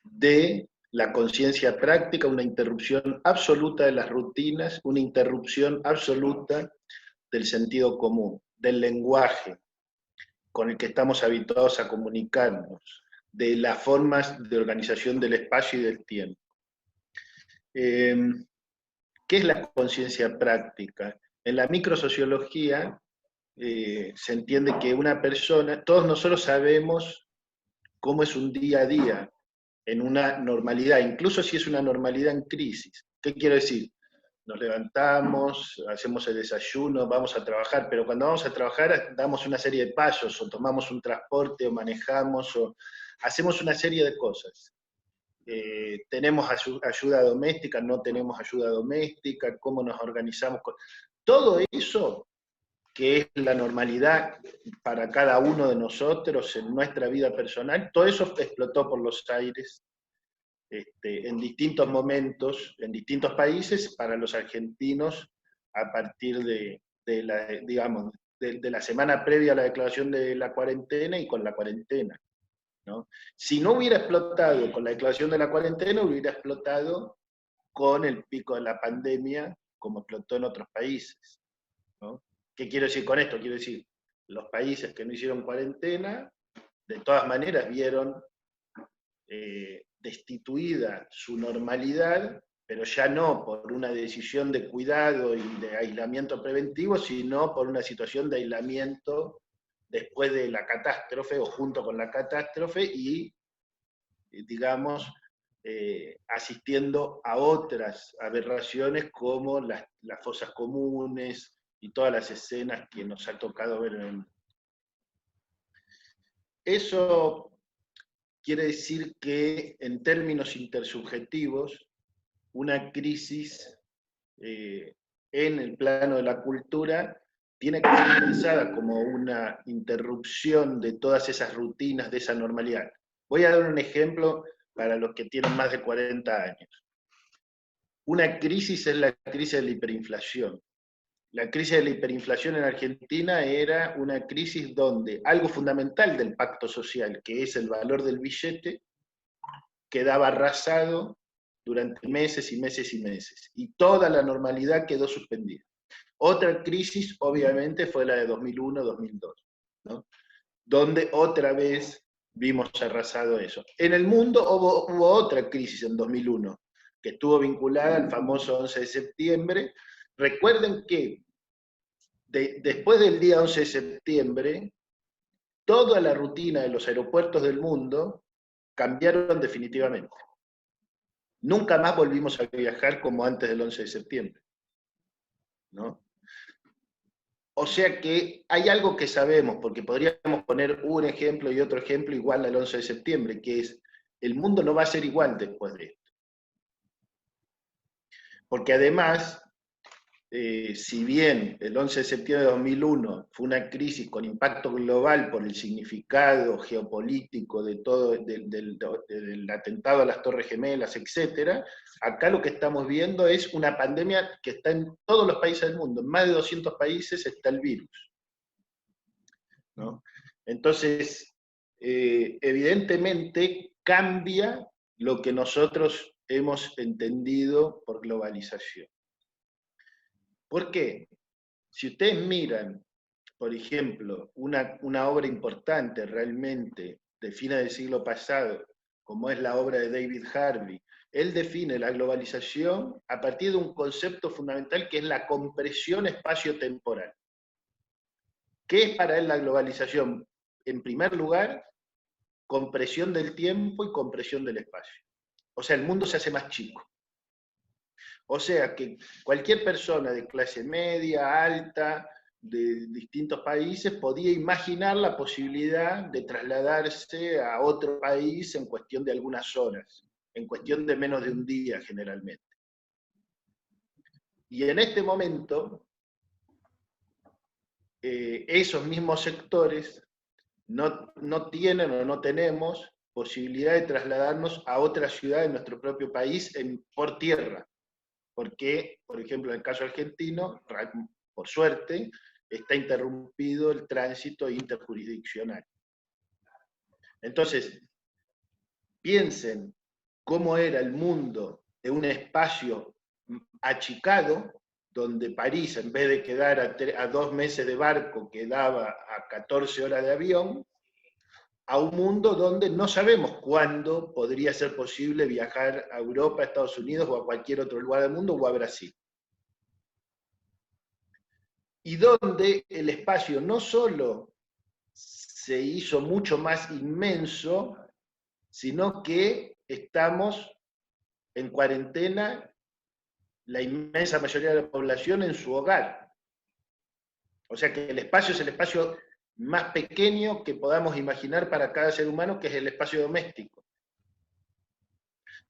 de la conciencia práctica, una interrupción absoluta de las rutinas, una interrupción absoluta del sentido común, del lenguaje con el que estamos habituados a comunicarnos, de las formas de organización del espacio y del tiempo. ¿Qué es la conciencia práctica? En la microsociología se entiende que una persona, todos nosotros sabemos cómo es un día a día en una normalidad, incluso si es una normalidad en crisis. ¿Qué quiero decir? Nos levantamos, hacemos el desayuno, vamos a trabajar, pero cuando vamos a trabajar damos una serie de pasos, o tomamos un transporte, o manejamos, o hacemos una serie de cosas. Tenemos ayuda doméstica, no tenemos ayuda doméstica, cómo nos organizamos. Todo eso, que es la normalidad para cada uno de nosotros en nuestra vida personal, todo eso explotó por los aires en distintos momentos, en distintos países, para los argentinos, a partir de la semana previa a la declaración de la cuarentena y con la cuarentena, ¿no? Si no hubiera explotado con la declaración de la cuarentena, hubiera explotado con el pico de la pandemia, como explotó en otros países, ¿no? ¿Qué quiero decir con esto? Quiero decir, los países que no hicieron cuarentena, de todas maneras vieron destituida su normalidad, pero ya no por una decisión de cuidado y de aislamiento preventivo, sino por una situación de aislamiento después de la catástrofe o junto con la catástrofe, y digamos, asistiendo a otras aberraciones como las fosas comunes y todas las escenas que nos ha tocado ver. Eso quiere decir que en términos intersubjetivos, una crisis en el plano de la cultura tiene que ser pensada como una interrupción de todas esas rutinas, de esa normalidad. Voy a dar un ejemplo para los que tienen más de 40 años. Una crisis es la crisis de la hiperinflación. La crisis de la hiperinflación en Argentina era una crisis donde algo fundamental del pacto social, que es el valor del billete, quedaba arrasado durante meses y meses y meses, y toda la normalidad quedó suspendida. Otra crisis, obviamente, fue la de 2001-2002, ¿no? Donde otra vez vimos arrasado eso. En el mundo hubo otra crisis en 2001, que estuvo vinculada al famoso 11 de septiembre. Recuerden que después del día 11 de septiembre, toda la rutina de los aeropuertos del mundo cambiaron definitivamente. Nunca más volvimos a viajar como antes del 11 de septiembre, ¿no? O sea que hay algo que sabemos, porque podríamos poner un ejemplo y otro ejemplo igual al 11 de septiembre, que es, el mundo no va a ser igual después de esto. Porque además, si bien el 11 de septiembre de 2001 fue una crisis con impacto global por el significado geopolítico de todo, del atentado a las Torres Gemelas, etc., acá lo que estamos viendo es una pandemia que está en todos los países del mundo. En más de 200 países está el virus, ¿no? Entonces, evidentemente cambia lo que nosotros hemos entendido por globalización. ¿Por qué? Si ustedes miran, por ejemplo, una obra importante realmente de fines del siglo pasado, como es la obra de David Harvey, él define la globalización a partir de un concepto fundamental que es la compresión espacio-temporal. ¿Qué es para él la globalización? En primer lugar, compresión del tiempo y compresión del espacio. O sea, el mundo se hace más chico. O sea que cualquier persona de clase media, alta, de distintos países, podía imaginar la posibilidad de trasladarse a otro país en cuestión de algunas horas, en cuestión de menos de un día generalmente. Y en este momento, esos mismos sectores no tienen o no tenemos posibilidad de trasladarnos a otra ciudad de nuestro propio país por tierra. Porque, por ejemplo, en el caso argentino, por suerte, está interrumpido el tránsito interjurisdiccional. Entonces, piensen cómo era el mundo de un espacio achicado, donde París, en vez de quedar a 2 meses de barco, quedaba a 14 horas de avión, a un mundo donde no sabemos cuándo podría ser posible viajar a Europa, a Estados Unidos o a cualquier otro lugar del mundo o a Brasil. Y donde el espacio no solo se hizo mucho más inmenso, sino que estamos en cuarentena la inmensa mayoría de la población en su hogar. O sea que el espacio es el espacio más pequeño que podamos imaginar para cada ser humano, que es el espacio doméstico.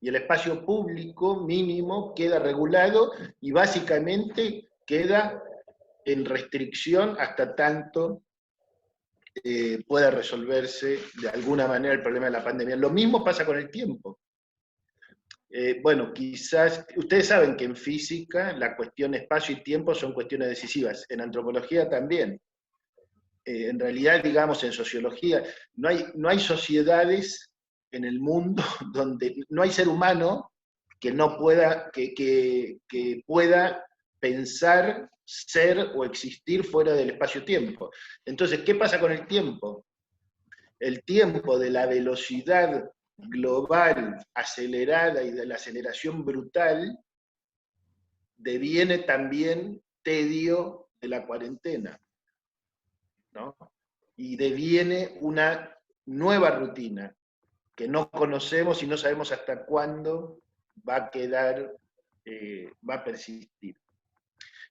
Y el espacio público mínimo queda regulado y básicamente queda en restricción hasta tanto pueda resolverse de alguna manera el problema de la pandemia. Lo mismo pasa con el tiempo. Bueno, quizás, ustedes saben que en física la cuestión espacio y tiempo son cuestiones decisivas, en antropología también. En realidad, digamos, en sociología, no hay sociedades en el mundo donde no hay ser humano que no pueda, que pueda pensar, ser o existir fuera del espacio-tiempo. Entonces, ¿qué pasa con el tiempo? El tiempo de la velocidad global acelerada y de la aceleración brutal deviene también tedio de la cuarentena, ¿no? Y deviene una nueva rutina que no conocemos y no sabemos hasta cuándo va a quedar, va a persistir.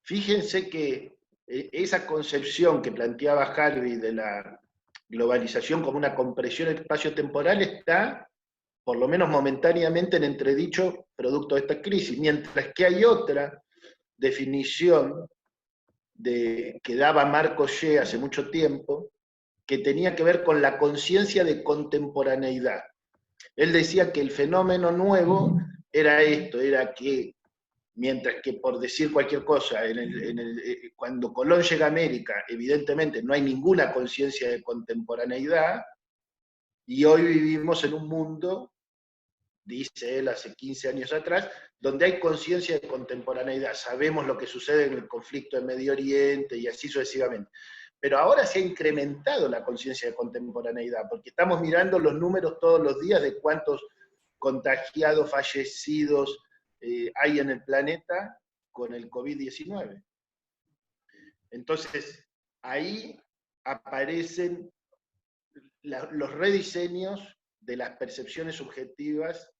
Fíjense que esa concepción que planteaba Harvey de la globalización como una compresión espacio-temporal está, por lo menos momentáneamente, en entredicho producto de esta crisis, mientras que hay otra definición que daba Marco Shea hace mucho tiempo, que tenía que ver con la conciencia de contemporaneidad. Él decía que el fenómeno nuevo era esto, era que, mientras que por decir cualquier cosa, cuando Colón llega a América, evidentemente no hay ninguna conciencia de contemporaneidad, y hoy vivimos en un mundo, dice él hace 15 años atrás, donde hay conciencia de contemporaneidad. Sabemos lo que sucede en el conflicto de Medio Oriente y así sucesivamente. Pero ahora se ha incrementado la conciencia de contemporaneidad, porque estamos mirando los números todos los días de cuántos contagiados, fallecidos hay en el planeta con el COVID-19. Entonces, ahí aparecen los rediseños de las percepciones subjetivas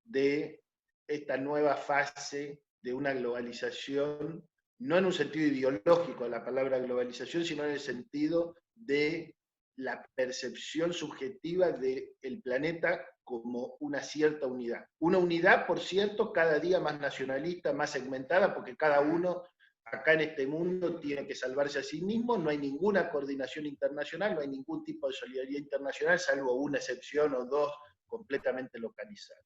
de esta nueva fase de una globalización, no en un sentido ideológico de la palabra globalización, sino en el sentido de la percepción subjetiva del planeta como una cierta unidad. Una unidad, por cierto, cada día más nacionalista, más segmentada, porque cada uno acá en este mundo tiene que salvarse a sí mismo, no hay ninguna coordinación internacional, no hay ningún tipo de solidaridad internacional, salvo una excepción o dos completamente localizadas.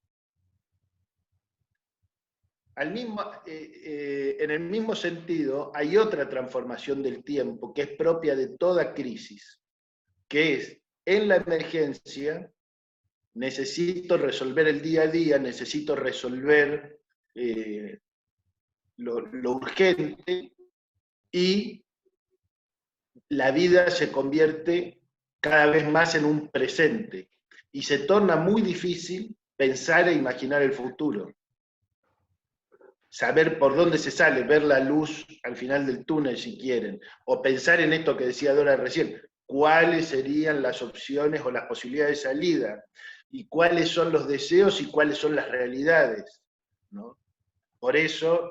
En el mismo sentido, hay otra transformación del tiempo que es propia de toda crisis, que es, en la emergencia, necesito resolver el día a día, necesito resolver lo urgente, y la vida se convierte cada vez más en un presente, y se torna muy difícil pensar e imaginar el futuro. Saber por dónde se sale, ver la luz al final del túnel si quieren, o pensar en esto que decía Dora recién, cuáles serían las opciones o las posibilidades de salida, y cuáles son los deseos y cuáles son las realidades, ¿no? Por eso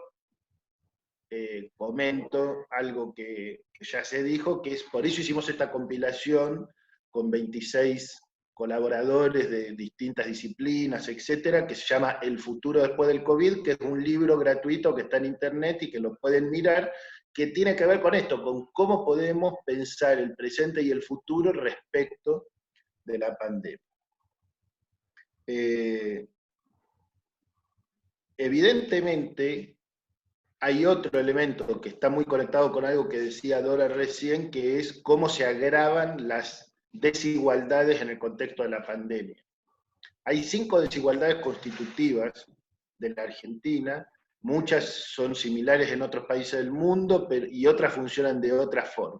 comento algo que ya se dijo, que es por eso hicimos esta compilación con 26 colaboradores de distintas disciplinas, etcétera, que se llama El futuro después del COVID, que es un libro gratuito que está en internet y que lo pueden mirar, que tiene que ver con esto, con cómo podemos pensar el presente y el futuro respecto de la pandemia. Evidentemente, hay otro elemento que está muy conectado con algo que decía Dora recién, que es cómo se agravan las desigualdades en el contexto de la pandemia. Hay 5 desigualdades constitutivas de la Argentina, muchas son similares en otros países del mundo, y otras funcionan de otra forma.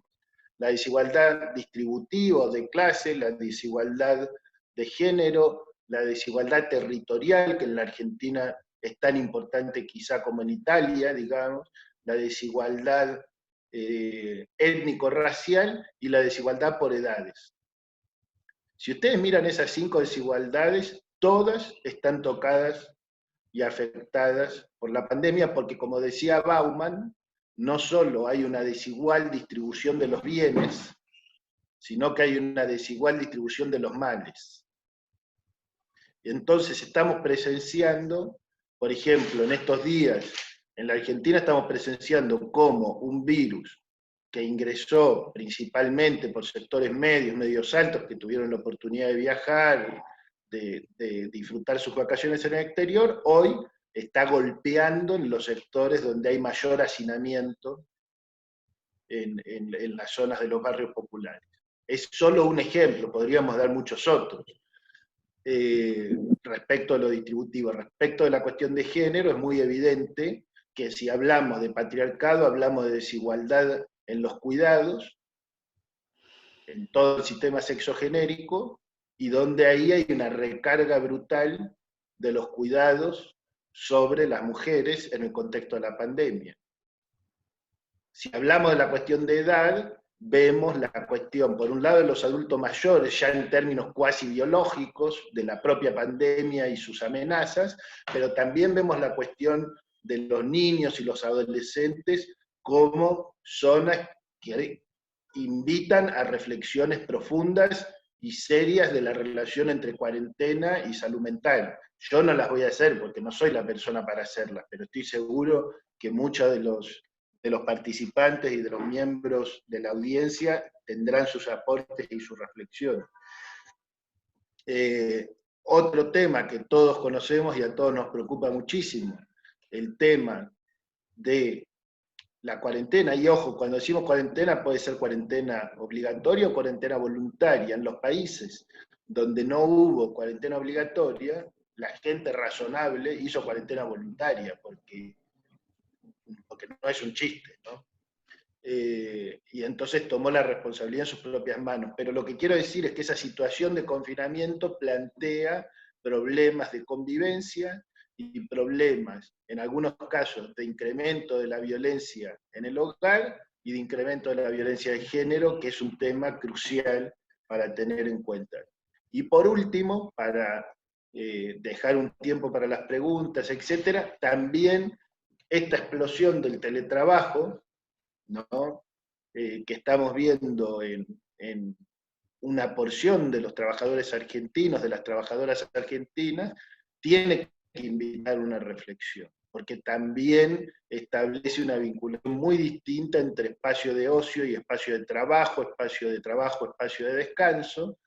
La desigualdad distributiva de clase, la desigualdad de género, la desigualdad territorial, que en la Argentina es tan importante quizá como en Italia, digamos, la desigualdad étnico-racial y la desigualdad por edades. Si ustedes miran esas 5 desigualdades, todas están tocadas y afectadas por la pandemia, porque como decía Bauman, no solo hay una desigual distribución de los bienes, sino que hay una desigual distribución de los males. Entonces estamos presenciando, por ejemplo, en estos días, en la Argentina estamos presenciando cómo un virus que ingresó principalmente por sectores medios altos, que tuvieron la oportunidad de viajar, de disfrutar sus vacaciones en el exterior, hoy está golpeando en los sectores donde hay mayor hacinamiento en las zonas de los barrios populares. Es solo un ejemplo, podríamos dar muchos otros. Respecto a lo distributivo, respecto de la cuestión de género, es muy evidente que si hablamos de patriarcado, hablamos de desigualdad en los cuidados, en todo el sistema sexogenérico, y donde ahí hay una recarga brutal de los cuidados sobre las mujeres en el contexto de la pandemia. Si hablamos de la cuestión de edad, vemos la cuestión, por un lado, de los adultos mayores, ya en términos cuasi biológicos, de la propia pandemia y sus amenazas, pero también vemos la cuestión de los niños y los adolescentes como zonas que invitan a reflexiones profundas y serias de la relación entre cuarentena y salud mental. Yo no las voy a hacer porque no soy la persona para hacerlas, pero estoy seguro que muchos de los participantes y de los miembros de la audiencia tendrán sus aportes y sus reflexiones. Otro tema que todos conocemos y a todos nos preocupa muchísimo, el tema de la cuarentena. Y ojo, cuando decimos cuarentena puede ser cuarentena obligatoria o cuarentena voluntaria. En los países donde no hubo cuarentena obligatoria, la gente razonable hizo cuarentena voluntaria, porque no es un chiste, ¿no? Y entonces tomó la responsabilidad en sus propias manos. Pero lo que quiero decir es que esa situación de confinamiento plantea problemas de convivencia y problemas, en algunos casos, de incremento de la violencia en el hogar y de incremento de la violencia de género, que es un tema crucial para tener en cuenta. Y por último, para dejar un tiempo para las preguntas, etcétera, también esta explosión del teletrabajo, ¿no? Que estamos viendo en una porción de los trabajadores argentinos, de las trabajadoras argentinas, tiene que invitar una reflexión, porque también establece una vinculación muy distinta entre espacio de ocio y espacio de trabajo, espacio de descanso,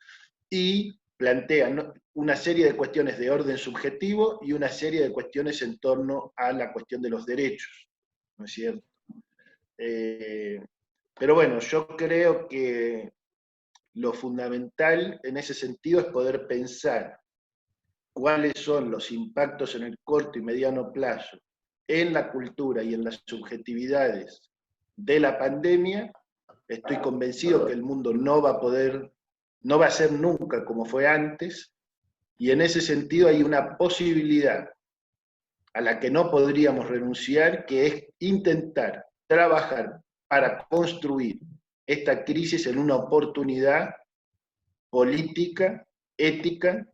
y plantea una serie de cuestiones de orden subjetivo y una serie de cuestiones en torno a la cuestión de los derechos, ¿no es cierto? Pero bueno, yo creo que lo fundamental en ese sentido es poder pensar cuáles son los impactos en el corto y mediano plazo en la cultura y en las subjetividades de la pandemia. Estoy convencido que el mundo no va a ser nunca como fue antes, y en ese sentido hay una posibilidad a la que no podríamos renunciar, que es intentar trabajar para construir esta crisis en una oportunidad política, ética,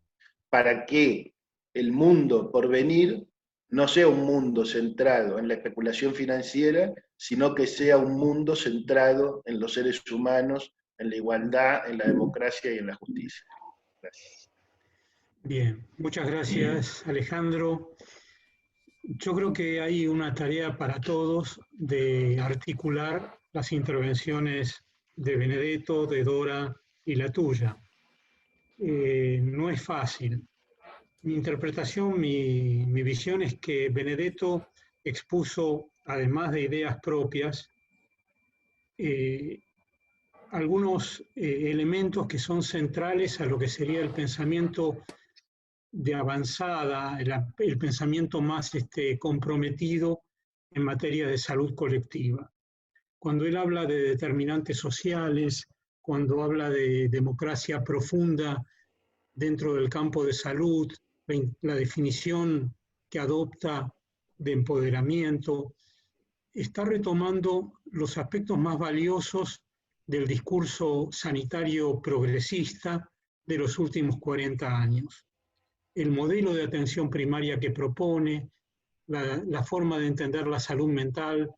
para que el mundo por venir no sea un mundo centrado en la especulación financiera, sino que sea un mundo centrado en los seres humanos, en la igualdad, en la democracia y en la justicia. Gracias. Bien, muchas gracias, Alejandro. Yo creo que hay una tarea para todos de articular las intervenciones de Benedetto, de Dora y la tuya. No es fácil. Mi interpretación, mi visión es que Benedetto expuso, además de ideas propias, algunos elementos que son centrales a lo que sería el pensamiento de avanzada, el pensamiento más comprometido en materia de salud colectiva. Cuando él habla de determinantes sociales, cuando habla de democracia profunda dentro del campo de salud, la definición que adopta de empoderamiento, está retomando los aspectos más valiosos del discurso sanitario progresista de los últimos 40 años. El modelo de atención primaria que propone, la forma de entender la salud mental,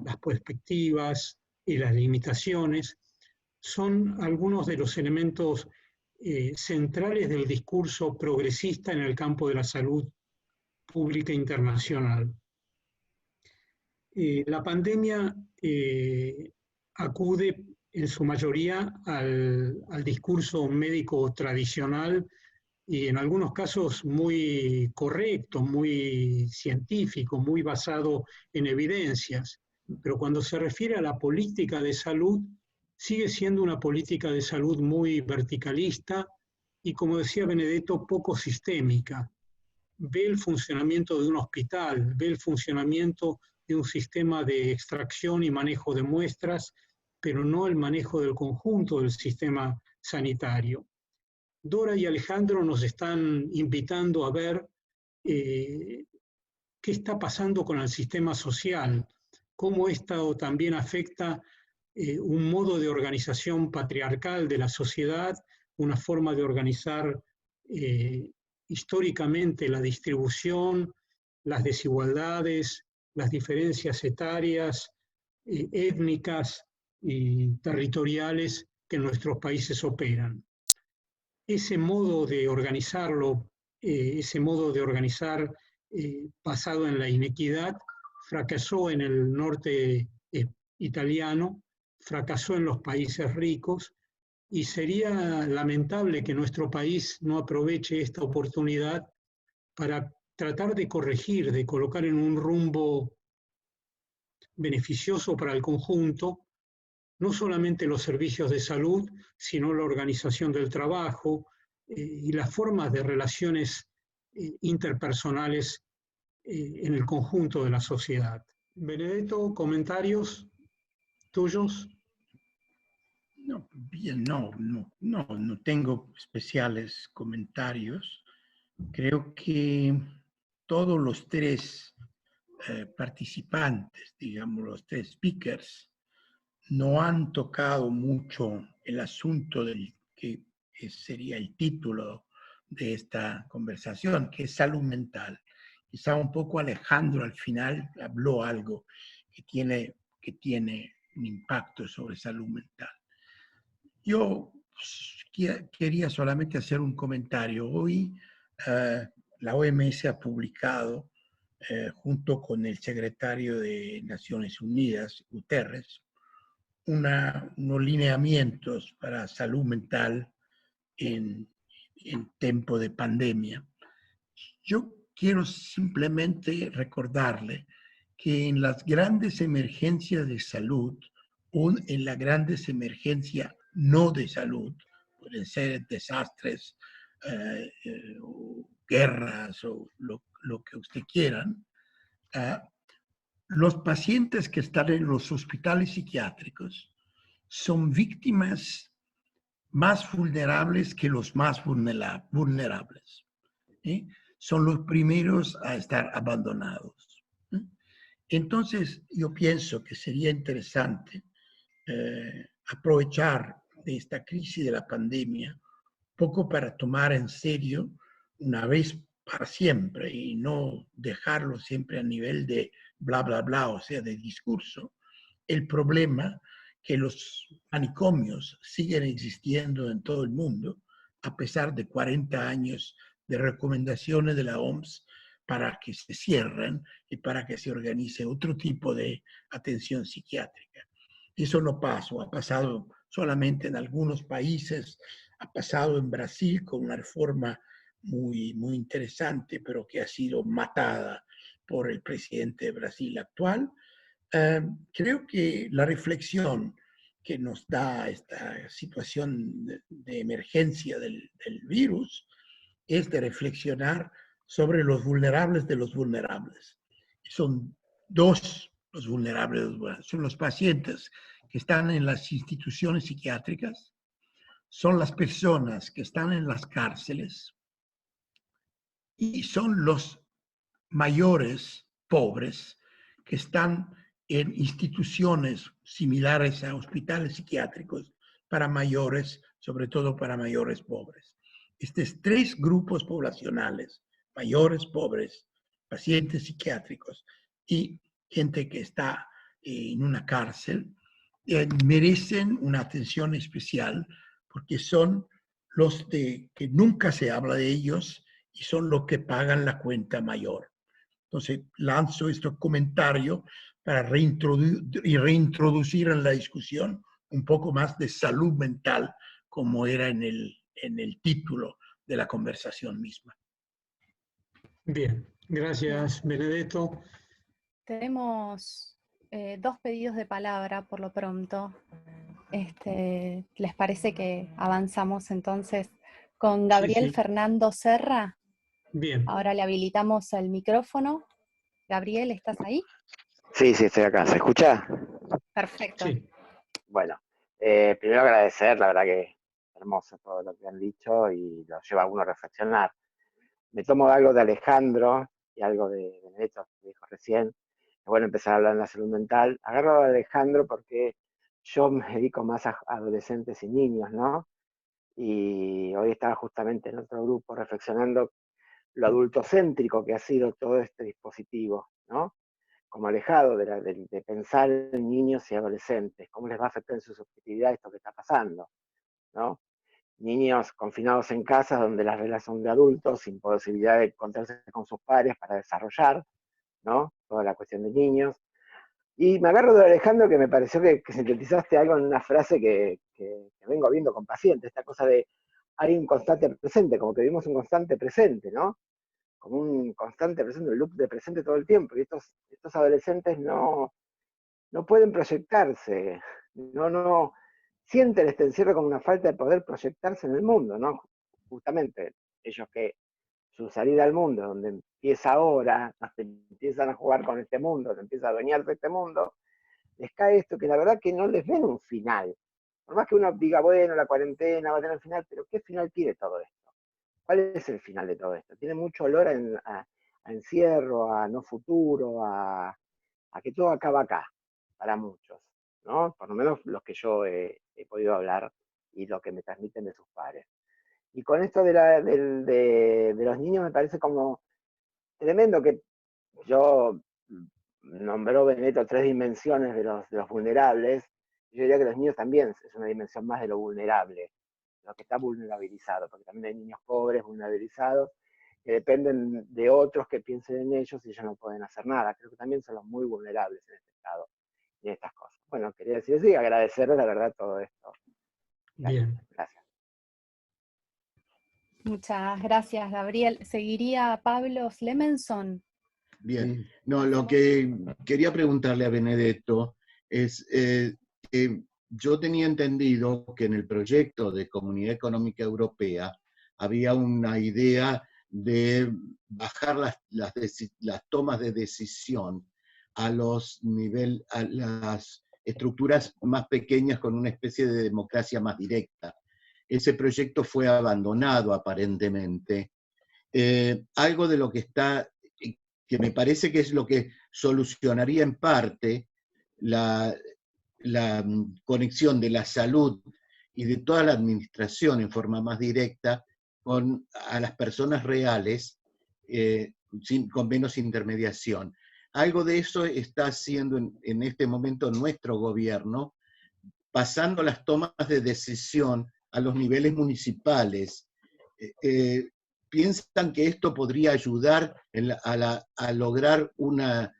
las perspectivas y las limitaciones, son algunos de los elementos centrales del discurso progresista en el campo de la salud pública internacional. La pandemia acude en su mayoría al discurso médico tradicional y en algunos casos muy correcto, muy científico, muy basado en evidencias. Pero cuando se refiere a la política de salud, sigue siendo una política de salud muy verticalista y, como decía Benedetto, poco sistémica. Ve el funcionamiento de un hospital, ve el funcionamiento de un sistema de extracción y manejo de muestras, pero no el manejo del conjunto del sistema sanitario. Dora y Alejandro nos están invitando a ver qué está pasando con el sistema social, cómo esto también afecta un modo de organización patriarcal de la sociedad, una forma de organizar históricamente la distribución, las desigualdades, las diferencias etarias, étnicas y territoriales que en nuestros países operan. Ese modo de organizarlo, ese modo de organizar basado en la inequidad, fracasó en el norte italiano, fracasó en los países ricos, y sería lamentable que nuestro país no aproveche esta oportunidad para tratar de corregir, de colocar en un rumbo beneficioso para el conjunto, no solamente los servicios de salud, sino la organización del trabajo y las formas de relaciones interpersonales en el conjunto de la sociedad. Benedetto, comentarios tuyos. No, bien, no tengo especiales comentarios. Creo que todos los tres participantes, digamos, los tres speakers, no han tocado mucho el asunto del que sería el título de esta conversación, que es salud mental. Quizá un poco Alejandro al final habló algo que tiene un impacto sobre salud mental. Yo quería solamente hacer un comentario. Hoy la OMS ha publicado, junto con el secretario de Naciones Unidas, Guterres, unos lineamientos para salud mental en tiempo de pandemia. Yo quiero simplemente recordarle que en las grandes emergencias de salud o en las grandes emergencias no de salud, pueden ser desastres, o guerras o lo que usted quieran, los pacientes que están en los hospitales psiquiátricos son víctimas más vulnerables que los más vulnerables. Son los primeros a estar abandonados. Entonces, yo pienso que sería interesante aprovechar de esta crisis de la pandemia poco para tomar en serio una vez para siempre y no dejarlo siempre a nivel de bla, bla, bla, o sea, de discurso, el problema que los manicomios siguen existiendo en todo el mundo a pesar de 40 años de recomendaciones de la OMS para que se cierren y para que se organice otro tipo de atención psiquiátrica. Eso no pasó, ha pasado solamente en algunos países, ha pasado en Brasil con una reforma muy interesante, pero que ha sido matada por el presidente de Brasil actual. Creo que la reflexión que nos da esta situación de emergencia del virus es de reflexionar sobre los vulnerables de los vulnerables. Son dos los vulnerables, son los pacientes que están en las instituciones psiquiátricas, son las personas que están en las cárceles y son los mayores pobres que están en instituciones similares a hospitales psiquiátricos para mayores, sobre todo para mayores pobres. Estos tres grupos poblacionales, mayores pobres, pacientes psiquiátricos y gente que está en una cárcel, merecen una atención especial porque son los que nunca se habla de ellos y son los que pagan la cuenta mayor. Entonces, lanzo este comentario para reintroducir en la discusión un poco más de salud mental, como era en el título de la conversación misma. Bien, gracias, Benedetto. Tenemos dos pedidos de palabra por lo pronto. ¿Les parece que avanzamos entonces con Gabriel Sí. Fernando Serra? Bien. Ahora le habilitamos el micrófono. Gabriel, ¿estás ahí? Sí, estoy acá. ¿Se escucha? Perfecto. Sí. Bueno, primero agradecer, la verdad que hermoso todo lo que han dicho y lo lleva a uno a reflexionar. Me tomo algo de Alejandro y algo de Benedetto, que dijo recién. Es bueno empezar a hablar de la salud mental. Agarro a Alejandro porque yo me dedico más a adolescentes y niños, ¿no? Y hoy estaba justamente en otro grupo reflexionando lo adultocéntrico que ha sido todo este dispositivo, ¿no? como alejado de pensar en niños y adolescentes, cómo les va a afectar en su subjetividad esto que está pasando, ¿no? Niños confinados en casas donde las reglas son de adultos, sin posibilidad de encontrarse con sus padres para desarrollar, ¿no? Toda la cuestión de niños. Y me agarro de Alejandro, que me pareció que sintetizaste algo en una frase que vengo viendo con pacientes, esta cosa de hay un constante presente, como que vivimos un constante presente, ¿no? Como un constante presente, un loop de presente todo el tiempo, y estos adolescentes no pueden proyectarse, no sienten este encierro como una falta de poder proyectarse en el mundo, ¿no? Justamente ellos que su salida al mundo, donde empieza ahora, empiezan a jugar con este mundo, se empieza a adueñarse de este mundo, les cae esto que la verdad que no les ven un final. Por más que uno diga, bueno, la cuarentena va a tener un final, pero ¿qué final tiene todo esto? ¿Cuál es el final de todo esto? Tiene mucho olor a encierro, a no futuro, a que todo acaba acá, para muchos, ¿no? Por lo menos los que yo he podido hablar y lo que me transmiten de sus padres. Y con esto de los niños me parece como tremendo que yo nombró Benedetto 3 dimensiones de los vulnerables. Yo diría que los niños también es una dimensión más de lo vulnerable, lo que está vulnerabilizado, porque también hay niños pobres vulnerabilizados que dependen de otros que piensen en ellos y ellos no pueden hacer nada. Creo que también son los muy vulnerables en este estado y en estas cosas. Bueno, quería decir eso y agradecerles la verdad todo esto. Gracias. Bien. Gracias. Muchas gracias, Gabriel. Seguiría Pablo Slemenson. Bien, no, lo que quería preguntarle a Benedetto es, yo tenía entendido que en el proyecto de Comunidad Económica Europea había una idea de bajar las tomas de decisión a las estructuras más pequeñas con una especie de democracia más directa. Ese proyecto fue abandonado aparentemente. Algo de lo que está, que me parece que es lo que solucionaría en parte la conexión de la salud y de toda la administración en forma más directa a las personas reales, con menos intermediación. Algo de eso está haciendo en este momento nuestro gobierno, pasando las tomas de decisión a los niveles municipales. ¿Piensan que esto podría ayudar a lograr una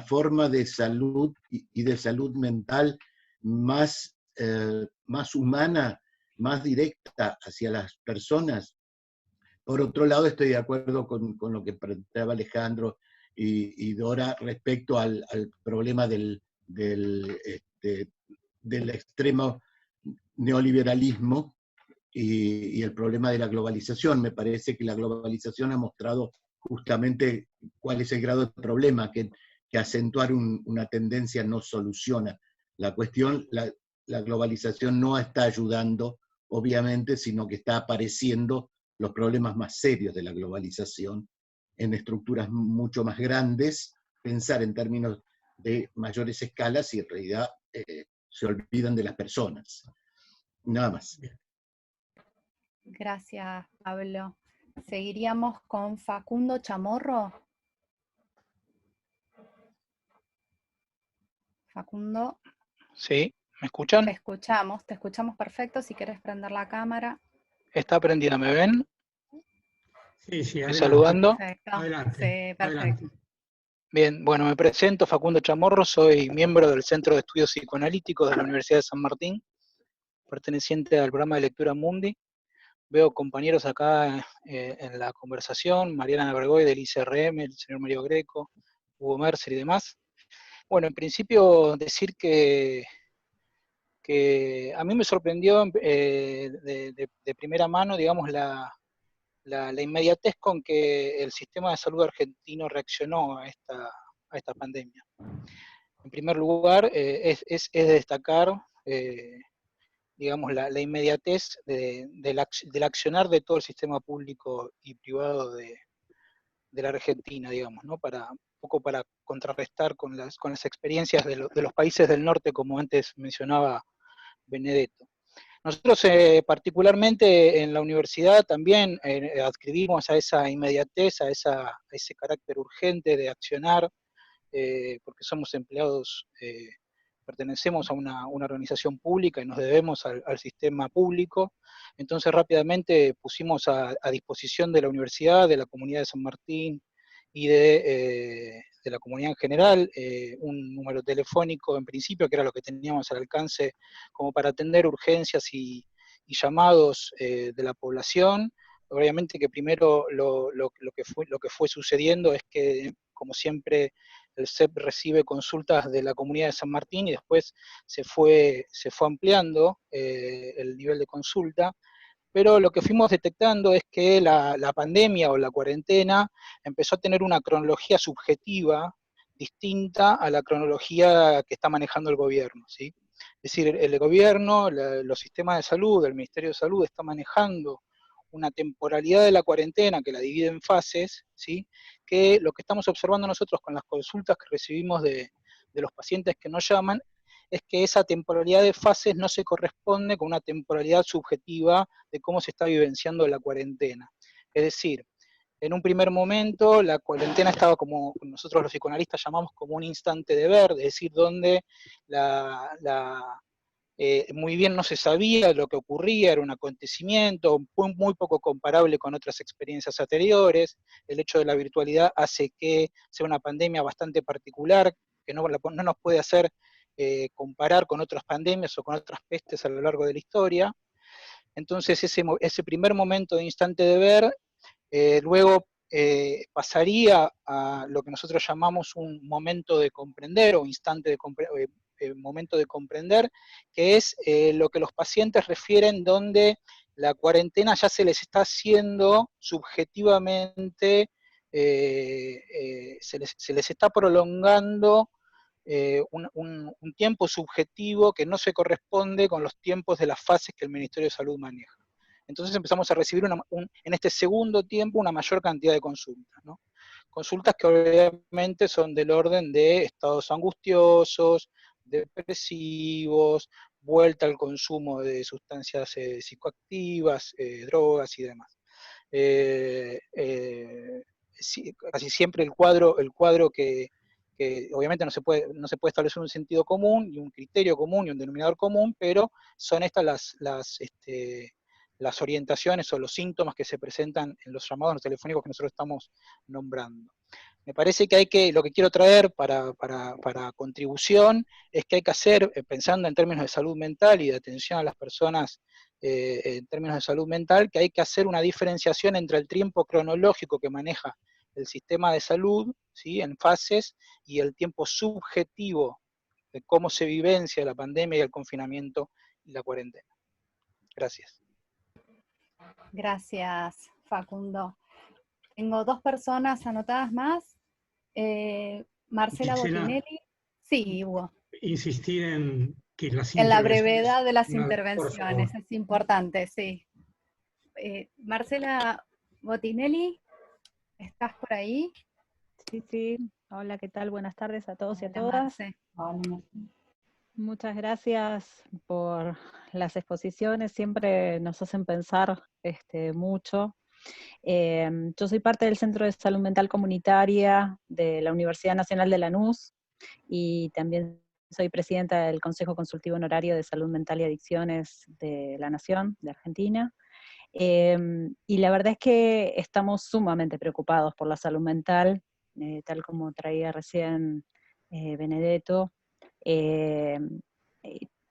forma de salud y de salud mental más humana, más directa hacia las personas? Por otro lado, estoy de acuerdo con lo que planteaba Alejandro y Dora respecto al problema del extremo neoliberalismo y el problema de la globalización. Me parece que la globalización ha mostrado justamente cuál es el grado de problema, que acentuar una tendencia no soluciona. La cuestión, la globalización no está ayudando, obviamente, sino que está apareciendo los problemas más serios de la globalización en estructuras mucho más grandes, pensar en términos de mayores escalas y en realidad se olvidan de las personas. Nada más. Gracias, Pablo. Seguiríamos con Facundo Chamorro. Facundo. Sí, ¿me escuchan? Te escuchamos perfecto. Si quieres prender la cámara. Está prendida, ¿me ven? Sí, ¿Estoy saludando? Perfecto. Adelante. Sí, perfecto. Adelante. Bien, bueno, me presento, Facundo Chamorro, soy miembro del Centro de Estudios Psicoanalíticos de la Universidad de San Martín, perteneciente al programa de lectura Mundi. Veo compañeros acá en la conversación, Mariana Bergoy del ICRM, el señor Mario Greco, Hugo Mercer y demás. Bueno, en principio decir que a mí me sorprendió de primera mano, digamos, la inmediatez con que el sistema de salud argentino reaccionó a esta pandemia. En primer lugar, es de destacar, digamos, la inmediatez del accionar de todo el sistema público y privado de la Argentina, digamos, ¿no? Un poco para contrarrestar con las experiencias de los países del norte, como antes mencionaba Benedetto. Nosotros particularmente en la universidad también adscribimos a esa inmediatez, a ese carácter urgente de accionar porque somos empleados, pertenecemos a una organización pública y nos debemos al sistema público. Entonces rápidamente pusimos a disposición de la universidad, de la comunidad de San Martín y de la comunidad en general, un número telefónico en principio, que era lo que teníamos al alcance como para atender urgencias y llamados de la población. Obviamente que primero lo que fue sucediendo es que, como siempre, el CEP recibe consultas de la comunidad de San Martín y después se fue ampliando el nivel de consulta, pero lo que fuimos detectando es que la pandemia o la cuarentena empezó a tener una cronología subjetiva distinta a la cronología que está manejando el gobierno, ¿sí? Es decir, el gobierno, los sistemas de salud, el Ministerio de Salud está manejando una temporalidad de la cuarentena que la divide en fases, ¿sí? Que lo que estamos observando nosotros con las consultas que recibimos de los pacientes que nos llaman, es que esa temporalidad de fases no se corresponde con una temporalidad subjetiva de cómo se está vivenciando la cuarentena. Es decir, en un primer momento la cuarentena estaba como nosotros los psicoanalistas llamamos como un instante de ver, es decir, donde muy bien no se sabía lo que ocurría, era un acontecimiento muy poco comparable con otras experiencias anteriores. El hecho de la virtualidad hace que sea una pandemia bastante particular, que no nos puede hacer comparar con otras pandemias o con otras pestes a lo largo de la historia. Entonces ese primer momento de instante de ver, luego pasaría a lo que nosotros llamamos un momento de comprender o instante de momento de comprender, que es lo que los pacientes refieren donde la cuarentena ya se les está haciendo subjetivamente, se les está prolongando un tiempo subjetivo que no se corresponde con los tiempos de las fases que el Ministerio de Salud maneja. Entonces empezamos a recibir en este segundo tiempo una mayor cantidad de consultas, ¿no? Consultas que obviamente son del orden de estados angustiosos, depresivos, vuelta al consumo de sustancias psicoactivas, drogas y demás. Casi siempre el cuadro que obviamente no se puede establecer un sentido común y un criterio común y un denominador común, pero son estas las orientaciones o los síntomas que se presentan en los llamados telefónicos que nosotros estamos nombrando. Me parece que lo que quiero traer para contribución es que hay que hacer, pensando en términos de salud mental y de atención a las personas en términos de salud mental, que hay que hacer una diferenciación entre el tiempo cronológico que maneja el sistema de salud, ¿sí?, en fases, y el tiempo subjetivo de cómo se vivencia la pandemia y el confinamiento y la cuarentena. Gracias. Gracias, Facundo. Tengo dos personas anotadas más. Marcela Botinelli. Sí, Hugo. Insistir en que las en la brevedad de las intervenciones, es importante, sí. Marcela Botinelli, ¿estás por ahí? Sí, sí. Hola, ¿qué tal? Buenas tardes a todos y a todas. Hola. Muchas gracias por las exposiciones, siempre nos hacen pensar mucho. Yo soy parte del Centro de Salud Mental Comunitaria de la Universidad Nacional de Lanús y también soy presidenta del Consejo Consultivo Honorario de Salud Mental y Adicciones de la Nación, de Argentina. Y la verdad es que estamos sumamente preocupados por la salud mental, tal como traía recién Benedetto.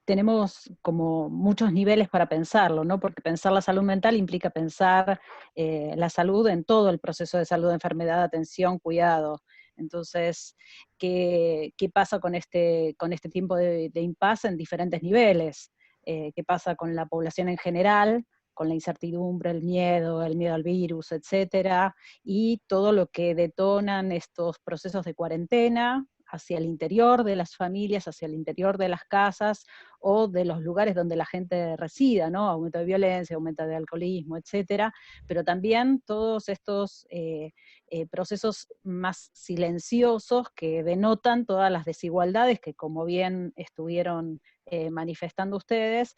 Tenemos como muchos niveles para pensarlo, ¿no? Porque pensar la salud mental implica pensar la salud en todo el proceso de salud, enfermedad, atención, cuidado. Entonces, ¿qué pasa con este tiempo de impasse en diferentes niveles? ¿Qué pasa con la población en general, con la incertidumbre, el miedo al virus, etcétera? Y todo lo que detonan estos procesos de cuarentena hacia el interior de las familias, hacia el interior de las casas o de los lugares donde la gente resida, ¿no? Aumento de violencia, aumento de alcoholismo, etcétera, pero también todos estos procesos más silenciosos que denotan todas las desigualdades que, como bien estuvieron manifestando ustedes,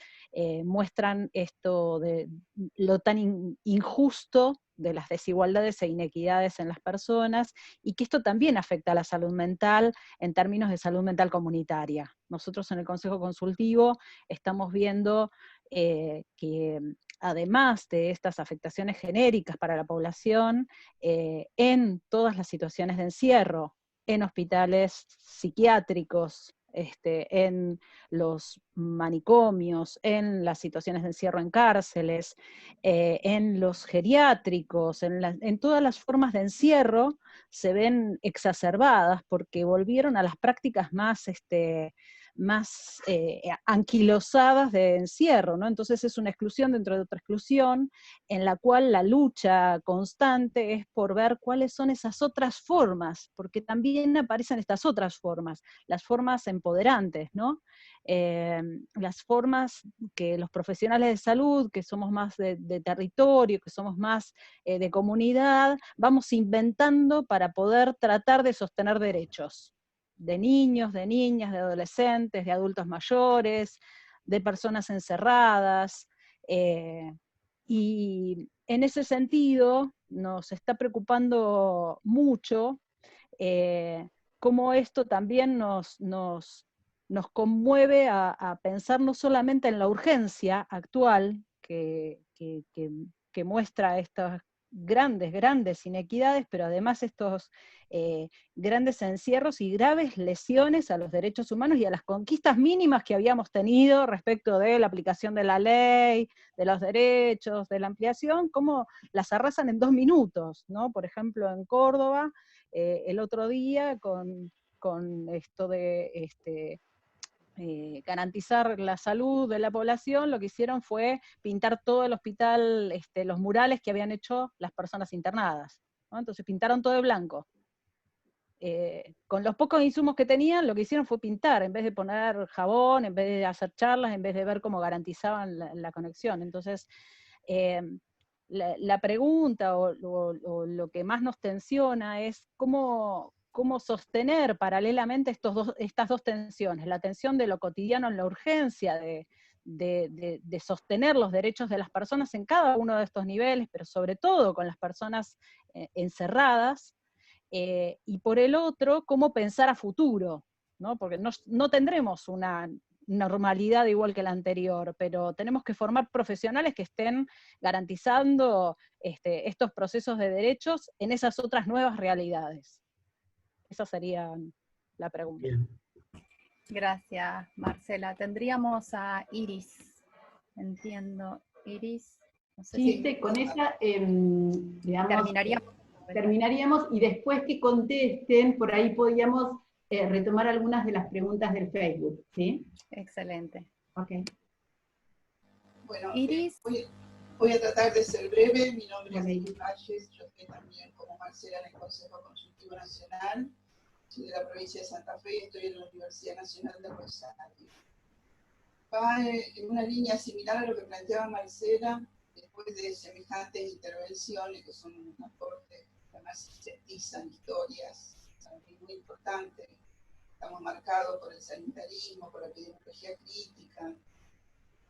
muestran esto de lo tan injusto de las desigualdades e inequidades en las personas, y que esto también afecta a la salud mental en términos de salud mental comunitaria. Nosotros en el Consejo Consultivo estamos viendo que además de estas afectaciones genéricas para la población, en todas las situaciones de encierro, en hospitales psiquiátricos, en los manicomios, en las situaciones de encierro en cárceles, en los geriátricos, en todas las formas de encierro se ven exacerbadas porque volvieron a las prácticas más anquilosadas de encierro, ¿no? Entonces es una exclusión dentro de otra exclusión, en la cual la lucha constante es por ver cuáles son esas otras formas, porque también aparecen estas otras formas, las formas empoderantes, ¿no? Las formas que los profesionales de salud, que somos más de territorio, que somos más de comunidad, vamos inventando para poder tratar de sostener derechos de niños, de niñas, de adolescentes, de adultos mayores, de personas encerradas, y en ese sentido nos está preocupando mucho cómo esto también nos conmueve a pensar no solamente en la urgencia actual que muestra estas grandes inequidades, pero además estos grandes encierros y graves lesiones a los derechos humanos y a las conquistas mínimas que habíamos tenido respecto de la aplicación de la ley, de los derechos, de la ampliación, cómo las arrasan en 2 minutos, ¿no? Por ejemplo, en Córdoba, el otro día, con esto de garantizar la salud de la población, lo que hicieron fue pintar todo el hospital, los murales que habían hecho las personas internadas, ¿no? Entonces pintaron todo de blanco. Con los pocos insumos que tenían, lo que hicieron fue pintar, en vez de poner jabón, en vez de hacer charlas, en vez de ver cómo garantizaban la conexión. Entonces, la pregunta o lo que más nos tensiona es cómo sostener paralelamente estas dos tensiones, la tensión de lo cotidiano en la urgencia, de sostener los derechos de las personas en cada uno de estos niveles, pero sobre todo con las personas encerradas, y por el otro, cómo pensar a futuro, ¿no? Porque no tendremos una normalidad igual que la anterior, pero tenemos que formar profesionales que estén garantizando estos procesos de derechos en esas otras nuevas realidades. Esa sería la pregunta. Bien. Gracias, Marcela. Tendríamos a Iris. Entiendo, Iris. No sé Sí, con esa, digamos, terminaríamos y después que contesten, por ahí podríamos retomar algunas de las preguntas del Facebook, ¿sí? Excelente. Ok. Bueno, Iris. voy a tratar de ser breve. Mi nombre es Iris Valles, yo estoy también como Marcela en el Consejo Consultivo Nacional, soy de la provincia de Santa Fe y estoy en la Universidad Nacional de Rosario. Va en una línea similar a lo que planteaba Marcela, después de semejantes intervenciones que son un aporte que además sintetizan historias muy importantes. Estamos marcados por el sanitarismo, por la epidemiología crítica.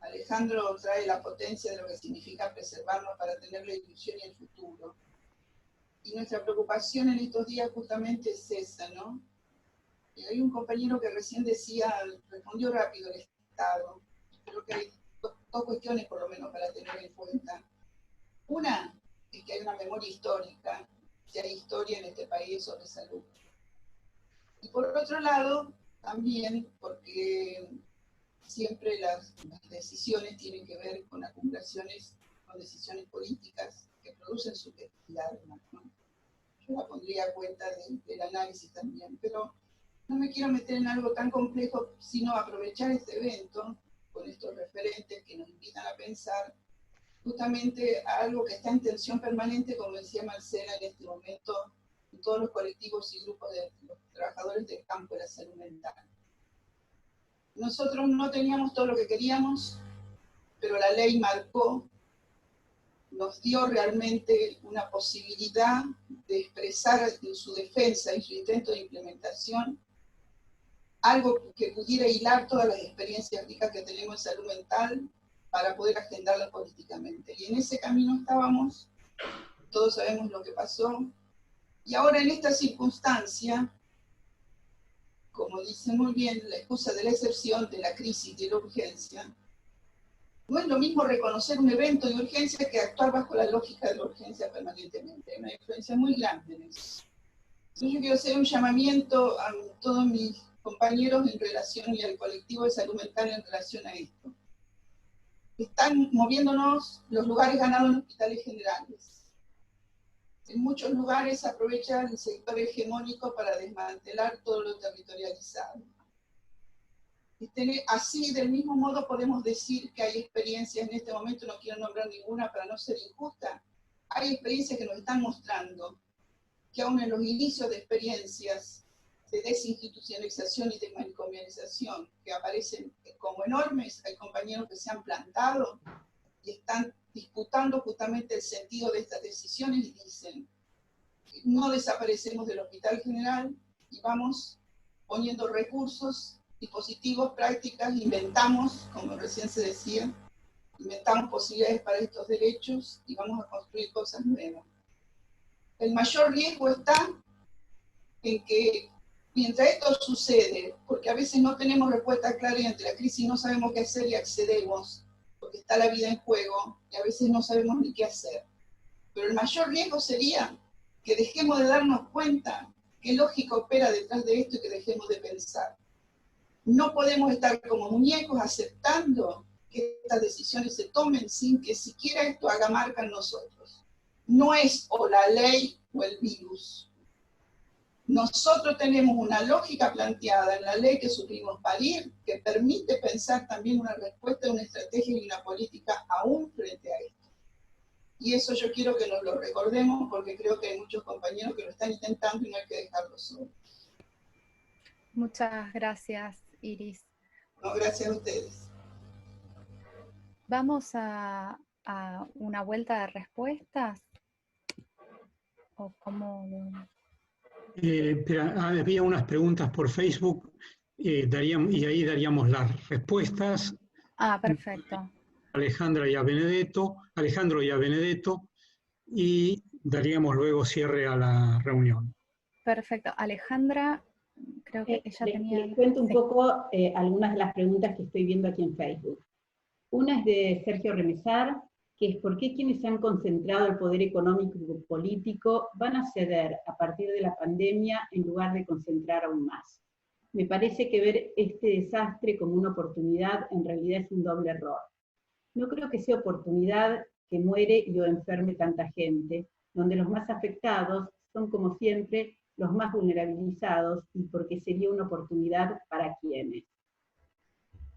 Alejandro trae la potencia de lo que significa preservarnos para tener la ilusión y el futuro. Y nuestra preocupación en estos días justamente es esa, ¿no? Y hay un compañero que recién decía, respondió rápido el Estado. Creo que hay dos cuestiones por lo menos para tener en cuenta. Una es que hay una memoria histórica, si hay historia en este país sobre salud. Y por otro lado, también porque siempre las decisiones tienen que ver con acumulaciones, con decisiones políticas que producen subjetividad, ¿no? Yo la pondría a cuenta del análisis también, pero no me quiero meter en algo tan complejo, sino aprovechar este evento con estos referentes que nos invitan a pensar justamente a algo que está en tensión permanente, como decía Marcela, en este momento, en todos los colectivos y grupos de los trabajadores del campo de la salud mental. Nosotros no teníamos todo lo que queríamos, pero la ley marcó, nos dio realmente una posibilidad de expresar en su defensa y su intento de implementación algo que pudiera hilar todas las experiencias ricas que tenemos en salud mental para poder agendarla políticamente. Y en ese camino estábamos, todos sabemos lo que pasó, y ahora en esta circunstancia, como dice muy bien, la excusa de la excepción, de la crisis y de la urgencia, no es lo mismo reconocer un evento de urgencia que actuar bajo la lógica de la urgencia permanentemente. Hay una diferencia muy grande en eso. Entonces yo quiero hacer un llamamiento a todos mis compañeros en relación y al colectivo de salud mental en relación a esto. Están moviéndonos los lugares ganados en hospitales generales. En muchos lugares se aprovecha el sector hegemónico para desmantelar todo lo territorializado. Así, del mismo modo, podemos decir que hay experiencias, en este momento no quiero nombrar ninguna para no ser injusta, hay experiencias que nos están mostrando que aún en los inicios de experiencias de desinstitucionalización y de manicomialización que aparecen como enormes, hay compañeros que se han plantado y están disputando justamente el sentido de estas decisiones y dicen, no desaparecemos del hospital general y vamos poniendo recursos, dispositivos, prácticas, inventamos, como recién se decía, inventamos posibilidades para estos derechos y vamos a construir cosas nuevas. El mayor riesgo está en que mientras esto sucede, porque a veces no tenemos respuesta clara y ante la crisis no sabemos qué hacer y accedemos, porque está la vida en juego, y a veces no sabemos ni qué hacer. Pero el mayor riesgo sería que dejemos de darnos cuenta qué lógica opera detrás de esto y que dejemos de pensar. No podemos estar como muñecos aceptando que estas decisiones se tomen sin que siquiera esto haga marca en nosotros. No es o la ley o el virus. Nosotros tenemos una lógica planteada en la ley que supimos parir, que permite pensar también una respuesta, una estrategia y una política aún frente a esto. Y eso yo quiero que nos lo recordemos porque creo que hay muchos compañeros que lo están intentando y no hay que dejarlo solo. Muchas gracias, Iris. No, gracias a ustedes. Vamos a una vuelta de respuestas. ¿O cómo? Había unas preguntas por Facebook y ahí daríamos las respuestas. Ah, perfecto. Alejandro y a Benedetto, y daríamos luego cierre a la reunión. Perfecto. Alejandra, creo que ella tenía... Les cuento un poco algunas de las preguntas que estoy viendo aquí en Facebook. Una es de Sergio Remesar, que es ¿por qué quienes han concentrado el poder económico y político van a ceder a partir de la pandemia en lugar de concentrar aún más? Me parece que ver este desastre como una oportunidad en realidad es un doble error. No creo que sea oportunidad que muere y o enferme tanta gente, donde los más afectados son como siempre los más vulnerabilizados y porque sería una oportunidad para quienes.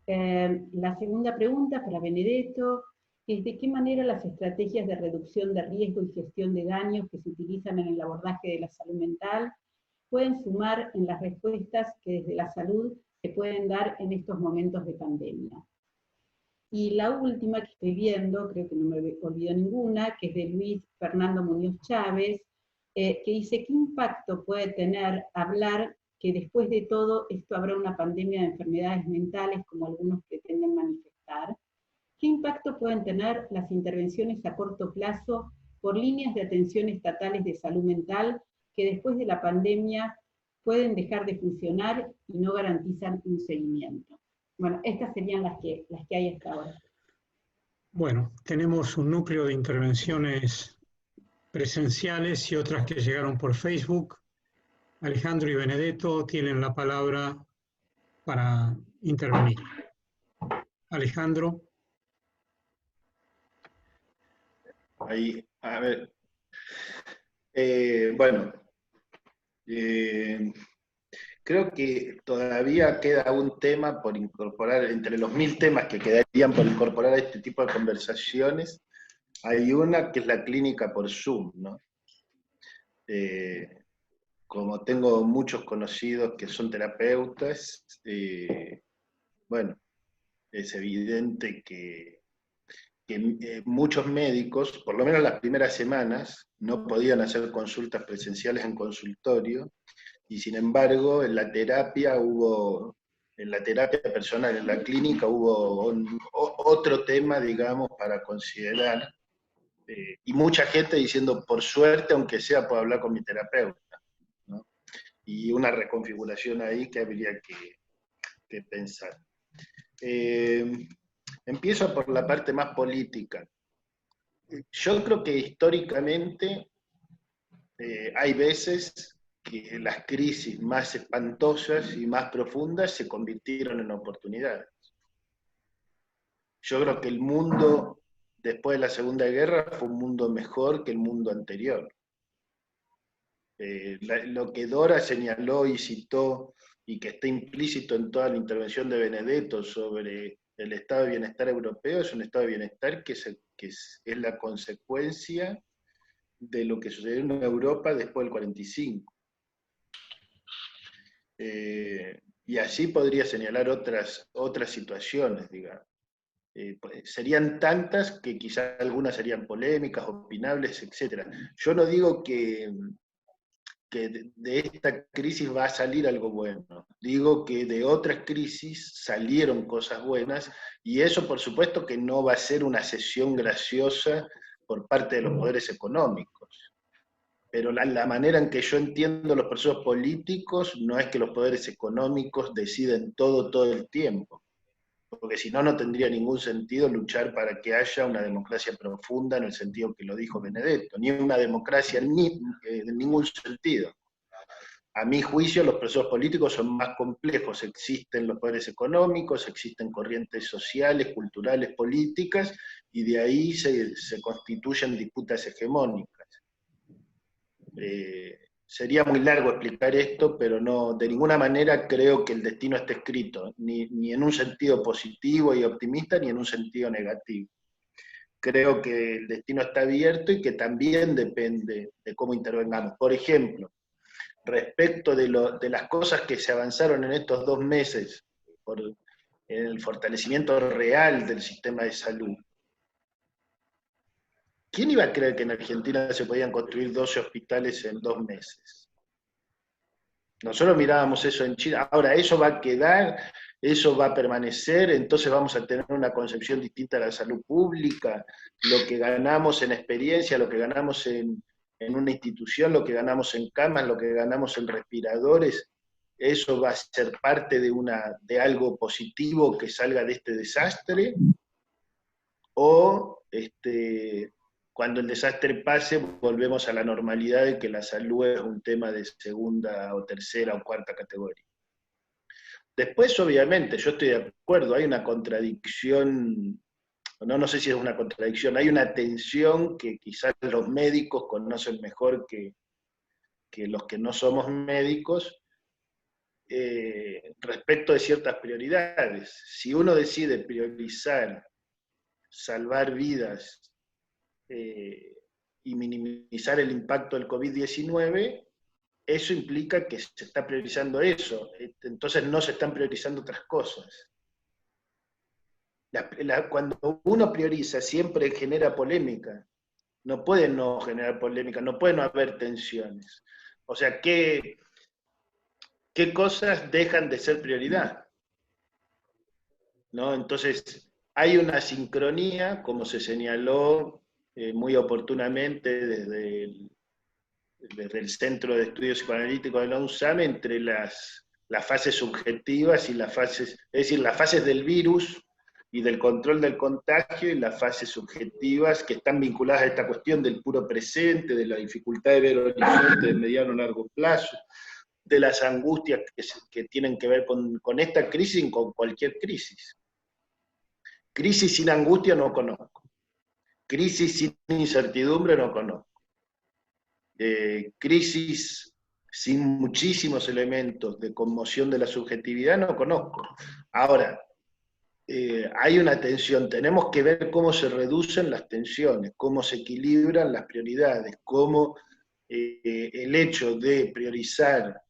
La segunda pregunta para Benedetto es ¿de qué manera las estrategias de reducción de riesgo y gestión de daños que se utilizan en el abordaje de la salud mental pueden sumar en las respuestas que desde la salud se pueden dar en estos momentos de pandemia? Y la última que estoy viendo, creo que no me olvido ninguna, que es de Luis Fernando Muñoz Chávez, que dice, ¿qué impacto puede tener hablar que después de todo esto habrá una pandemia de enfermedades mentales como algunos pretenden manifestar? ¿Qué impacto pueden tener las intervenciones a corto plazo por líneas de atención estatales de salud mental que después de la pandemia pueden dejar de funcionar y no garantizan un seguimiento? Bueno, estas serían las que hay hasta ahora. Bueno, tenemos un núcleo de intervenciones presenciales y otras que llegaron por Facebook. Alejandro y Benedetto tienen la palabra para intervenir. Alejandro. Ahí, a ver. Bueno, creo que todavía queda un tema por incorporar, entre los 1000 temas que quedarían por incorporar a este tipo de conversaciones, hay una que es la clínica por Zoom, ¿no? Como tengo muchos conocidos que son terapeutas, bueno, es evidente que muchos médicos, por lo menos las primeras semanas, no podían hacer consultas presenciales en consultorio, y sin embargo en la terapia hubo en la terapia personal, en la clínica, hubo otro tema, digamos, para considerar, y mucha gente diciendo, por suerte, aunque sea, puedo hablar con mi terapeuta, ¿no? Y una reconfiguración ahí que habría que pensar. Empiezo por la parte más política. Yo creo que históricamente hay veces que las crisis más espantosas y más profundas se convirtieron en oportunidades. Yo creo que el mundo después de la Segunda Guerra fue un mundo mejor que el mundo anterior. Lo que Dora señaló y citó, y que está implícito en toda la intervención de Benedetto sobre el estado de bienestar europeo, es un estado de bienestar que es la consecuencia de lo que sucedió en Europa después del 45. Y así podría señalar otras situaciones, digamos. Serían tantas que quizás algunas serían polémicas, opinables, etc. Yo no digo que de esta crisis va a salir algo bueno. Digo que de otras crisis salieron cosas buenas, y eso por supuesto que no va a ser una cesión graciosa por parte de los poderes económicos. Pero la manera en que yo entiendo los procesos políticos no es que los poderes económicos deciden todo el tiempo, porque si no, no tendría ningún sentido luchar para que haya una democracia profunda en el sentido que lo dijo Benedetto, ni una democracia en ningún sentido. A mi juicio, los procesos políticos son más complejos. Existen los poderes económicos, existen corrientes sociales, culturales, políticas, y de ahí se constituyen disputas hegemónicas. Sería muy largo explicar esto, pero no, de ninguna manera creo que el destino esté escrito, ni en un sentido positivo y optimista, ni en un sentido negativo. Creo que el destino está abierto y que también depende de cómo intervengamos. Por ejemplo, respecto de las cosas que se avanzaron en estos 2 meses, en el fortalecimiento real del sistema de salud, ¿quién iba a creer que en Argentina se podían construir 12 hospitales en 2 meses? Nosotros mirábamos eso en China. Ahora, eso va a quedar, eso va a permanecer, entonces vamos a tener una concepción distinta de la salud pública, lo que ganamos en experiencia, lo que ganamos en una institución, lo que ganamos en camas, lo que ganamos en respiradores, eso va a ser parte de algo positivo que salga de este desastre, o cuando el desastre pase, volvemos a la normalidad de que la salud es un tema de segunda o tercera o cuarta categoría. Después, obviamente, yo estoy de acuerdo, hay una contradicción, no sé si es una contradicción, hay una tensión que quizás los médicos conocen mejor que los que no somos médicos, respecto de ciertas prioridades. Si uno decide priorizar salvar vidas, y minimizar el impacto del COVID-19, eso implica que se está priorizando eso, entonces no se están priorizando otras cosas. Cuando uno prioriza siempre genera polémica, no puede no generar polémica, no puede no haber tensiones. O sea, ¿qué cosas dejan de ser prioridad? ¿No? Entonces, hay una sincronía, como se señaló muy oportunamente desde el Centro de Estudios Psicoanalíticos de la UNSAM, entre las fases subjetivas y las fases, es decir, las fases del virus y del control del contagio, y las fases subjetivas que están vinculadas a esta cuestión del puro presente, de la dificultad de ver horizonte de mediano o largo plazo, de las angustias que tienen que ver con esta crisis y con cualquier crisis. Crisis sin angustia no conozco. Crisis sin incertidumbre no conozco. Crisis sin muchísimos elementos de conmoción de la subjetividad no conozco. Ahora, hay una tensión, tenemos que ver cómo se reducen las tensiones, cómo se equilibran las prioridades, cómo el hecho de priorizar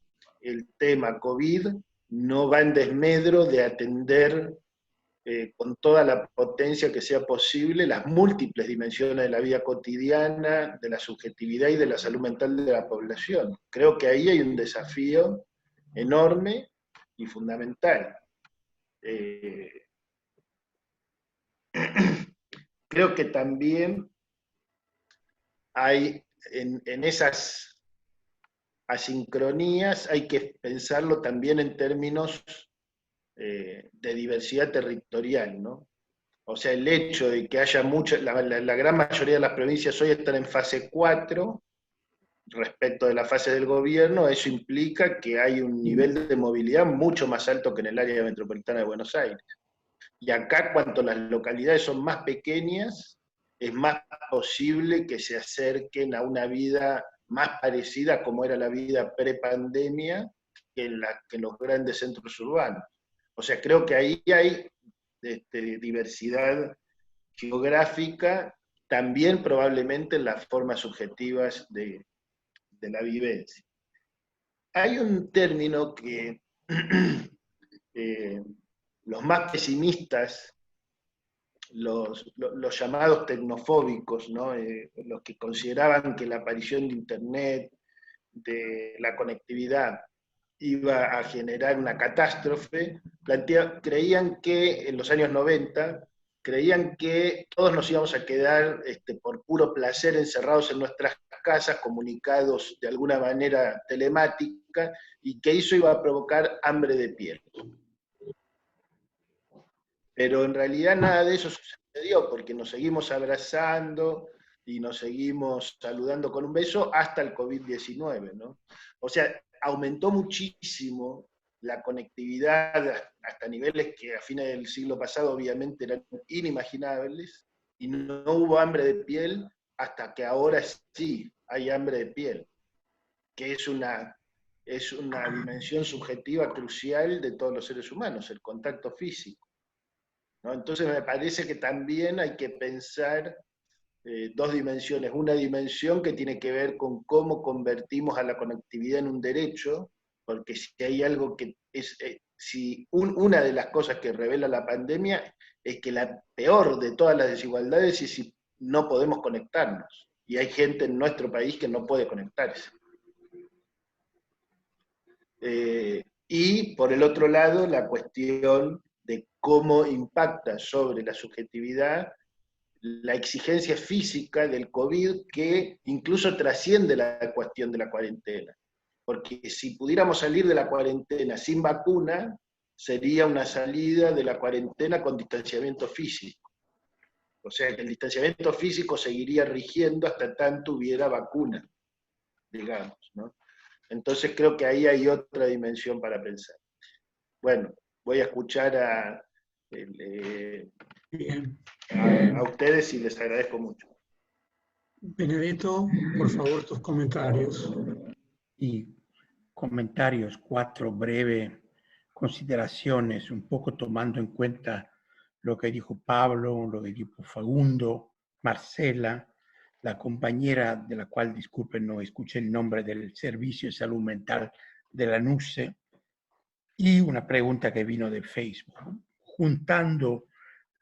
el tema COVID no va en desmedro de atender con toda la potencia que sea posible las múltiples dimensiones de la vida cotidiana, de la subjetividad y de la salud mental de la población. Creo que ahí hay un desafío enorme y fundamental. creo que también hay en esas asincronías, hay que pensarlo también en términos de diversidad territorial, ¿no? O sea, el hecho de que haya la gran mayoría de las provincias hoy están en fase 4, respecto de la fase del gobierno, eso implica que hay un nivel de movilidad mucho más alto que en el área metropolitana de Buenos Aires. Y acá, cuanto las localidades son más pequeñas, es más posible que se acerquen a una vida más parecida a como era la vida pre-pandemia que en los grandes centros urbanos. O sea, creo que ahí hay diversidad geográfica, también probablemente en las formas subjetivas de la vivencia. Hay un término que los más pesimistas, los llamados tecnofóbicos, ¿no? Los que consideraban que la aparición de Internet, de la conectividad, iba a generar una catástrofe, creían que en los años 90, creían que todos nos íbamos a quedar por puro placer encerrados en nuestras casas, comunicados de alguna manera telemática, y que eso iba a provocar hambre de piel. Pero en realidad nada de eso sucedió, porque nos seguimos abrazando y nos seguimos saludando con un beso hasta el COVID-19, ¿no? O sea, aumentó muchísimo la conectividad hasta niveles que a fines del siglo pasado obviamente eran inimaginables, y no hubo hambre de piel hasta que ahora sí hay hambre de piel, que es una dimensión subjetiva crucial de todos los seres humanos, el contacto físico, ¿no? Entonces me parece que también hay que pensar dos dimensiones. Una dimensión que tiene que ver con cómo convertimos a la conectividad en un derecho, porque si hay algo que es, una de las cosas que revela la pandemia es que la peor de todas las desigualdades es si no podemos conectarnos. Y hay gente en nuestro país que no puede conectarse. Y por el otro lado, la cuestión de cómo impacta sobre la subjetividad la exigencia física del COVID, que incluso trasciende la cuestión de la cuarentena. Porque si pudiéramos salir de la cuarentena sin vacuna, sería una salida de la cuarentena con distanciamiento físico. O sea que el distanciamiento físico seguiría rigiendo hasta tanto hubiera vacuna, digamos, ¿no? Entonces creo que ahí hay otra dimensión para pensar. Bueno, voy a escuchar a ustedes y les agradezco mucho. Benedetto, por favor, tus comentarios. Y comentarios, 4 breves consideraciones, un poco tomando en cuenta lo que dijo Pablo, lo que dijo Facundo, Marcela, la compañera de la cual, disculpen, no escuché el nombre, del Servicio de Salud Mental de la NUCE, y una pregunta que vino de Facebook, juntando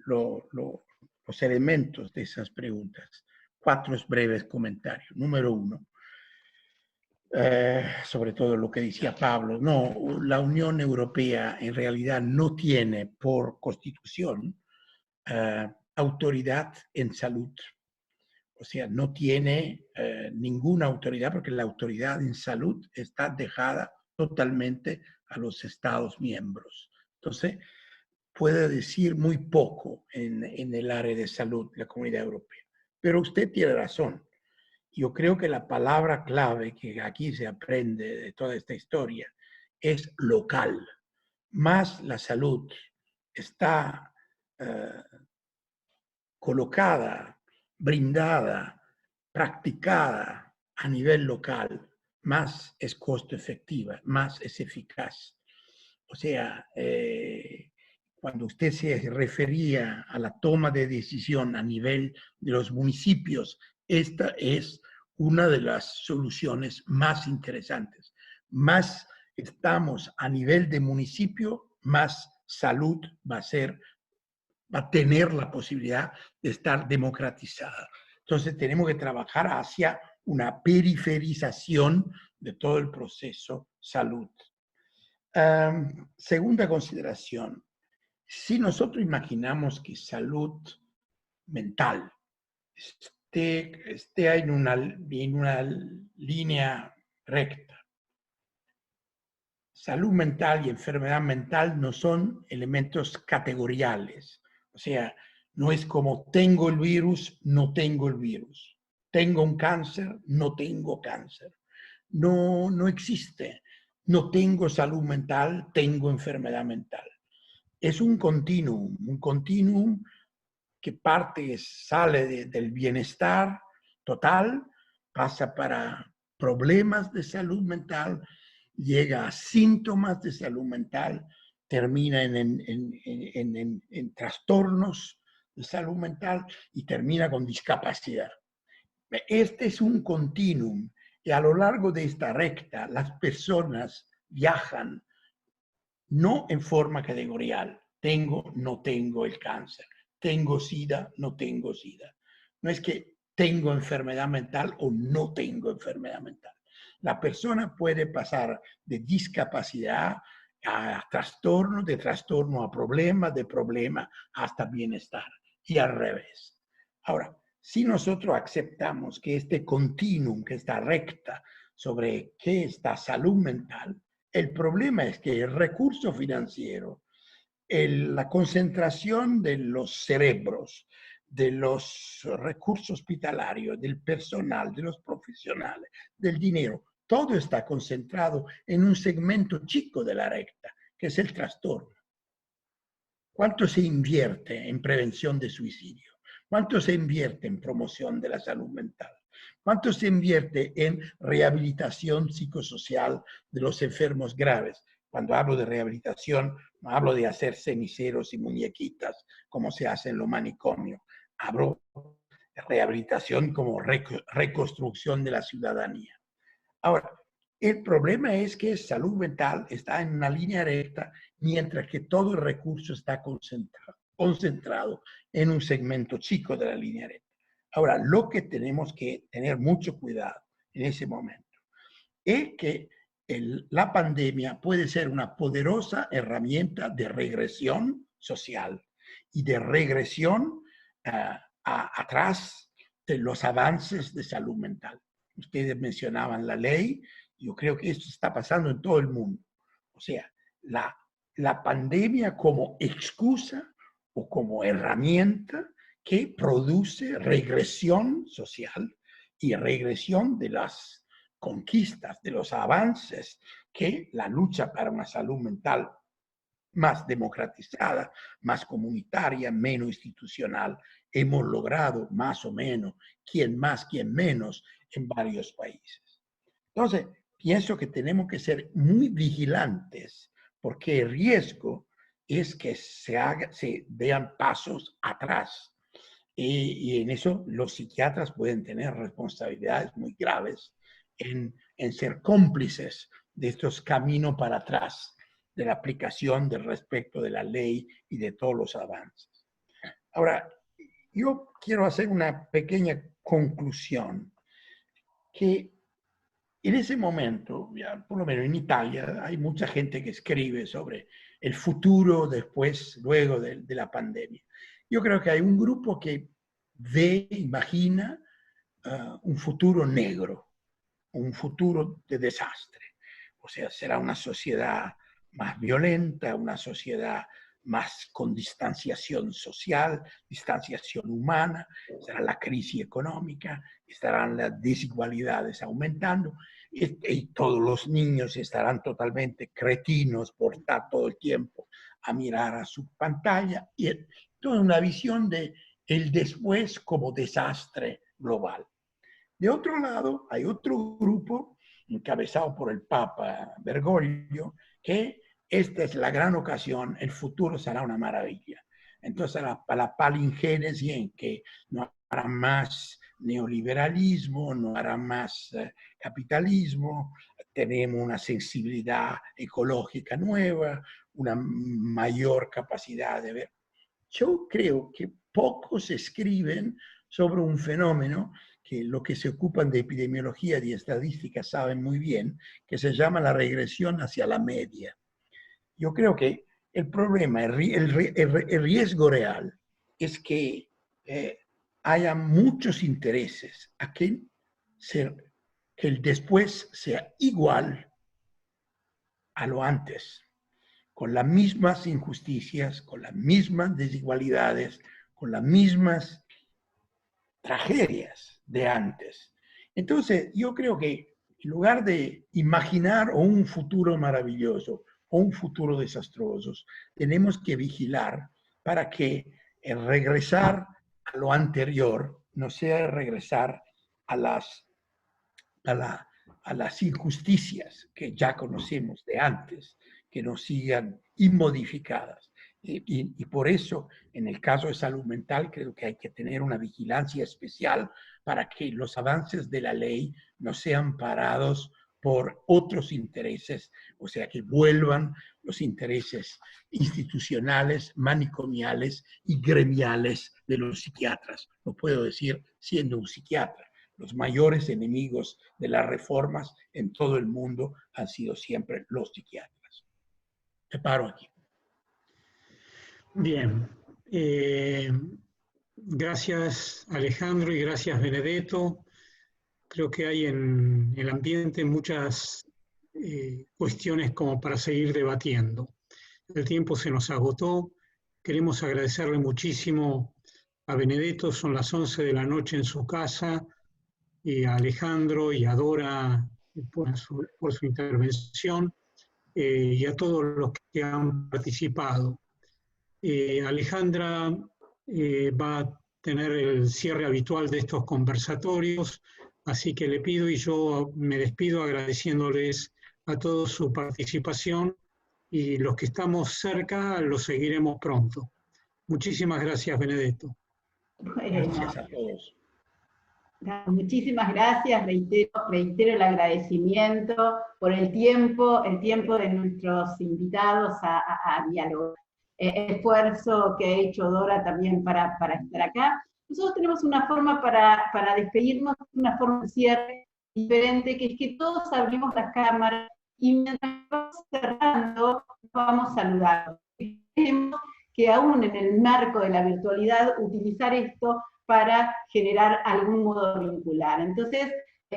los elementos de esas preguntas. 4 breves comentarios. Número 1, sobre todo lo que decía Pablo. No, la Unión Europea en realidad no tiene por constitución autoridad en salud. O sea, no tiene ninguna autoridad, porque la autoridad en salud está dejada totalmente a los Estados miembros. Entonces, puede decir muy poco en el área de salud la Comunidad Europea. Pero usted tiene razón. Yo creo que la palabra clave que aquí se aprende de toda esta historia es local. Más la salud está colocada, brindada, practicada a nivel local, más es costo efectiva, más es eficaz. O sea, cuando usted se refería a la toma de decisión a nivel de los municipios, esta es una de las soluciones más interesantes. Más estamos a nivel de municipio, más salud va a tener la posibilidad de estar democratizada. Entonces tenemos que trabajar hacia una periferización de todo el proceso salud. Segunda consideración, Si nosotros imaginamos que salud mental esté en una línea recta, salud mental y enfermedad mental no son elementos categoriales. O sea, no es como tengo el virus, no tengo el virus. Tengo un cáncer, no tengo cáncer. No, no existe. No tengo salud mental, tengo enfermedad mental. Es un continuum que sale del bienestar total, pasa para problemas de salud mental, llega a síntomas de salud mental, termina en trastornos de salud mental y termina con discapacidad. Este es un continuum y a lo largo de esta recta las personas viajan no en forma categorial. Tengo, no tengo el cáncer. Tengo SIDA, no tengo SIDA. No es que tengo enfermedad mental o no tengo enfermedad mental. La persona puede pasar de discapacidad a trastorno, de trastorno a problema, de problema hasta bienestar y al revés. Ahora, si nosotros aceptamos que este continuum, que está recta sobre qué está salud mental, el problema es que el recurso financiero, la concentración de los cerebros, de los recursos hospitalarios, del personal, de los profesionales, del dinero, todo está concentrado en un segmento chico de la recta, que es el trastorno. ¿Cuánto se invierte en prevención de suicidio? ¿Cuánto se invierte en promoción de la salud mental? ¿Cuánto se invierte en rehabilitación psicosocial de los enfermos graves? Cuando hablo de rehabilitación, no hablo de hacer ceniceros y muñequitas como se hace en los manicomios. Hablo de rehabilitación como reconstrucción de la ciudadanía. Ahora, el problema es que salud mental está en una línea recta, mientras que todo el recurso está concentrado en un segmento chico de la línea recta. Ahora, lo que tenemos que tener mucho cuidado en ese momento es que la pandemia puede ser una poderosa herramienta de regresión social y de regresión atrás de los avances de salud mental. Ustedes mencionaban la ley, yo creo que esto está pasando en todo el mundo. O sea, la pandemia como excusa o como herramienta que produce regresión social y regresión de las conquistas, de los avances que la lucha para una salud mental más democratizada, más comunitaria, menos institucional, hemos logrado más o menos, quién más, quién menos, en varios países. Entonces, pienso que tenemos que ser muy vigilantes porque el riesgo es que se vean pasos atrás. Y en eso los psiquiatras pueden tener responsabilidades muy graves en ser cómplices de estos caminos para atrás, de la aplicación del respecto de la ley y de todos los avances. Ahora, yo quiero hacer una pequeña conclusión, que en ese momento, ya por lo menos en Italia, hay mucha gente que escribe sobre el futuro después, luego de la pandemia. Yo creo que hay un grupo que imagina un futuro negro, un futuro de desastre. O sea, será una sociedad más violenta, una sociedad más con distanciación social, distanciación humana, será la crisis económica, estarán las desigualdades aumentando y todos los niños estarán totalmente cretinos por estar todo el tiempo a mirar a su pantalla y toda una visión de el después como desastre global. De otro lado, hay otro grupo encabezado por el Papa Bergoglio, que esta es la gran ocasión, el futuro será una maravilla. Entonces, la palingénesis en que no hará más neoliberalismo, no hará más capitalismo, tenemos una sensibilidad ecológica nueva, una mayor capacidad de ver. Yo creo que pocos escriben sobre un fenómeno que los que se ocupan de epidemiología y estadística saben muy bien, que se llama la regresión hacia la media. Yo creo que El problema, el riesgo real es que haya muchos intereses a que el después sea igual a lo antes, con las mismas injusticias, con las mismas desigualdades, con las mismas tragedias de antes. Entonces, yo creo que en lugar de imaginar un futuro maravilloso o un futuro desastroso, tenemos que vigilar para que el regresar a lo anterior no sea regresar a las injusticias que ya conocemos de antes, que no sigan inmodificadas. Y por eso, en el caso de salud mental, creo que hay que tener una vigilancia especial para que los avances de la ley no sean parados por otros intereses, o sea, que vuelvan los intereses institucionales, manicomiales y gremiales de los psiquiatras. Lo puedo decir siendo un psiquiatra. Los mayores enemigos de las reformas en todo el mundo han sido siempre los psiquiatras. Me paro aquí. Bien. Gracias Alejandro y gracias Benedetto. Creo que hay en el ambiente muchas cuestiones como para seguir debatiendo. El tiempo se nos agotó. Queremos agradecerle muchísimo a Benedetto, son las 11 de la noche en su casa, y a Alejandro y a Dora por su intervención, y a todos los que han participado. Alejandra va a tener el cierre habitual de estos conversatorios, así que le pido, y yo me despido agradeciéndoles a todos su participación, y los que estamos cerca los seguiremos pronto. Muchísimas gracias, Benedetto. Gracias a todos. Muchísimas gracias, reitero el agradecimiento por el tiempo de nuestros invitados a dialogar. El esfuerzo que ha hecho Dora también para estar acá. Nosotros tenemos una forma para despedirnos, una forma de cierre diferente, que es que todos abrimos las cámaras y mientras vamos cerrando, vamos saludando. Queremos que aún en el marco de la virtualidad, utilizar esto para generar algún modo vincular. Entonces,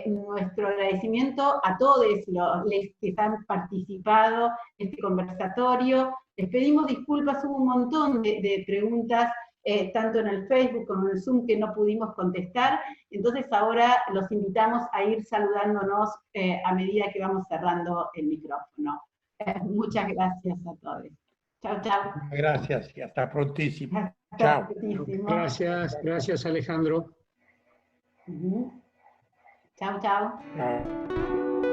nuestro agradecimiento a todos los que han participado en este conversatorio. Les pedimos disculpas, hubo un montón de preguntas, tanto en el Facebook como en el Zoom, que no pudimos contestar. Entonces ahora los invitamos a ir saludándonos a medida que vamos cerrando el micrófono. Muchas gracias a todos. Chao, chao. Gracias y hasta prontísimo. Hasta Chao. prontísimo. Gracias Alejandro. Chao, chao. Chao.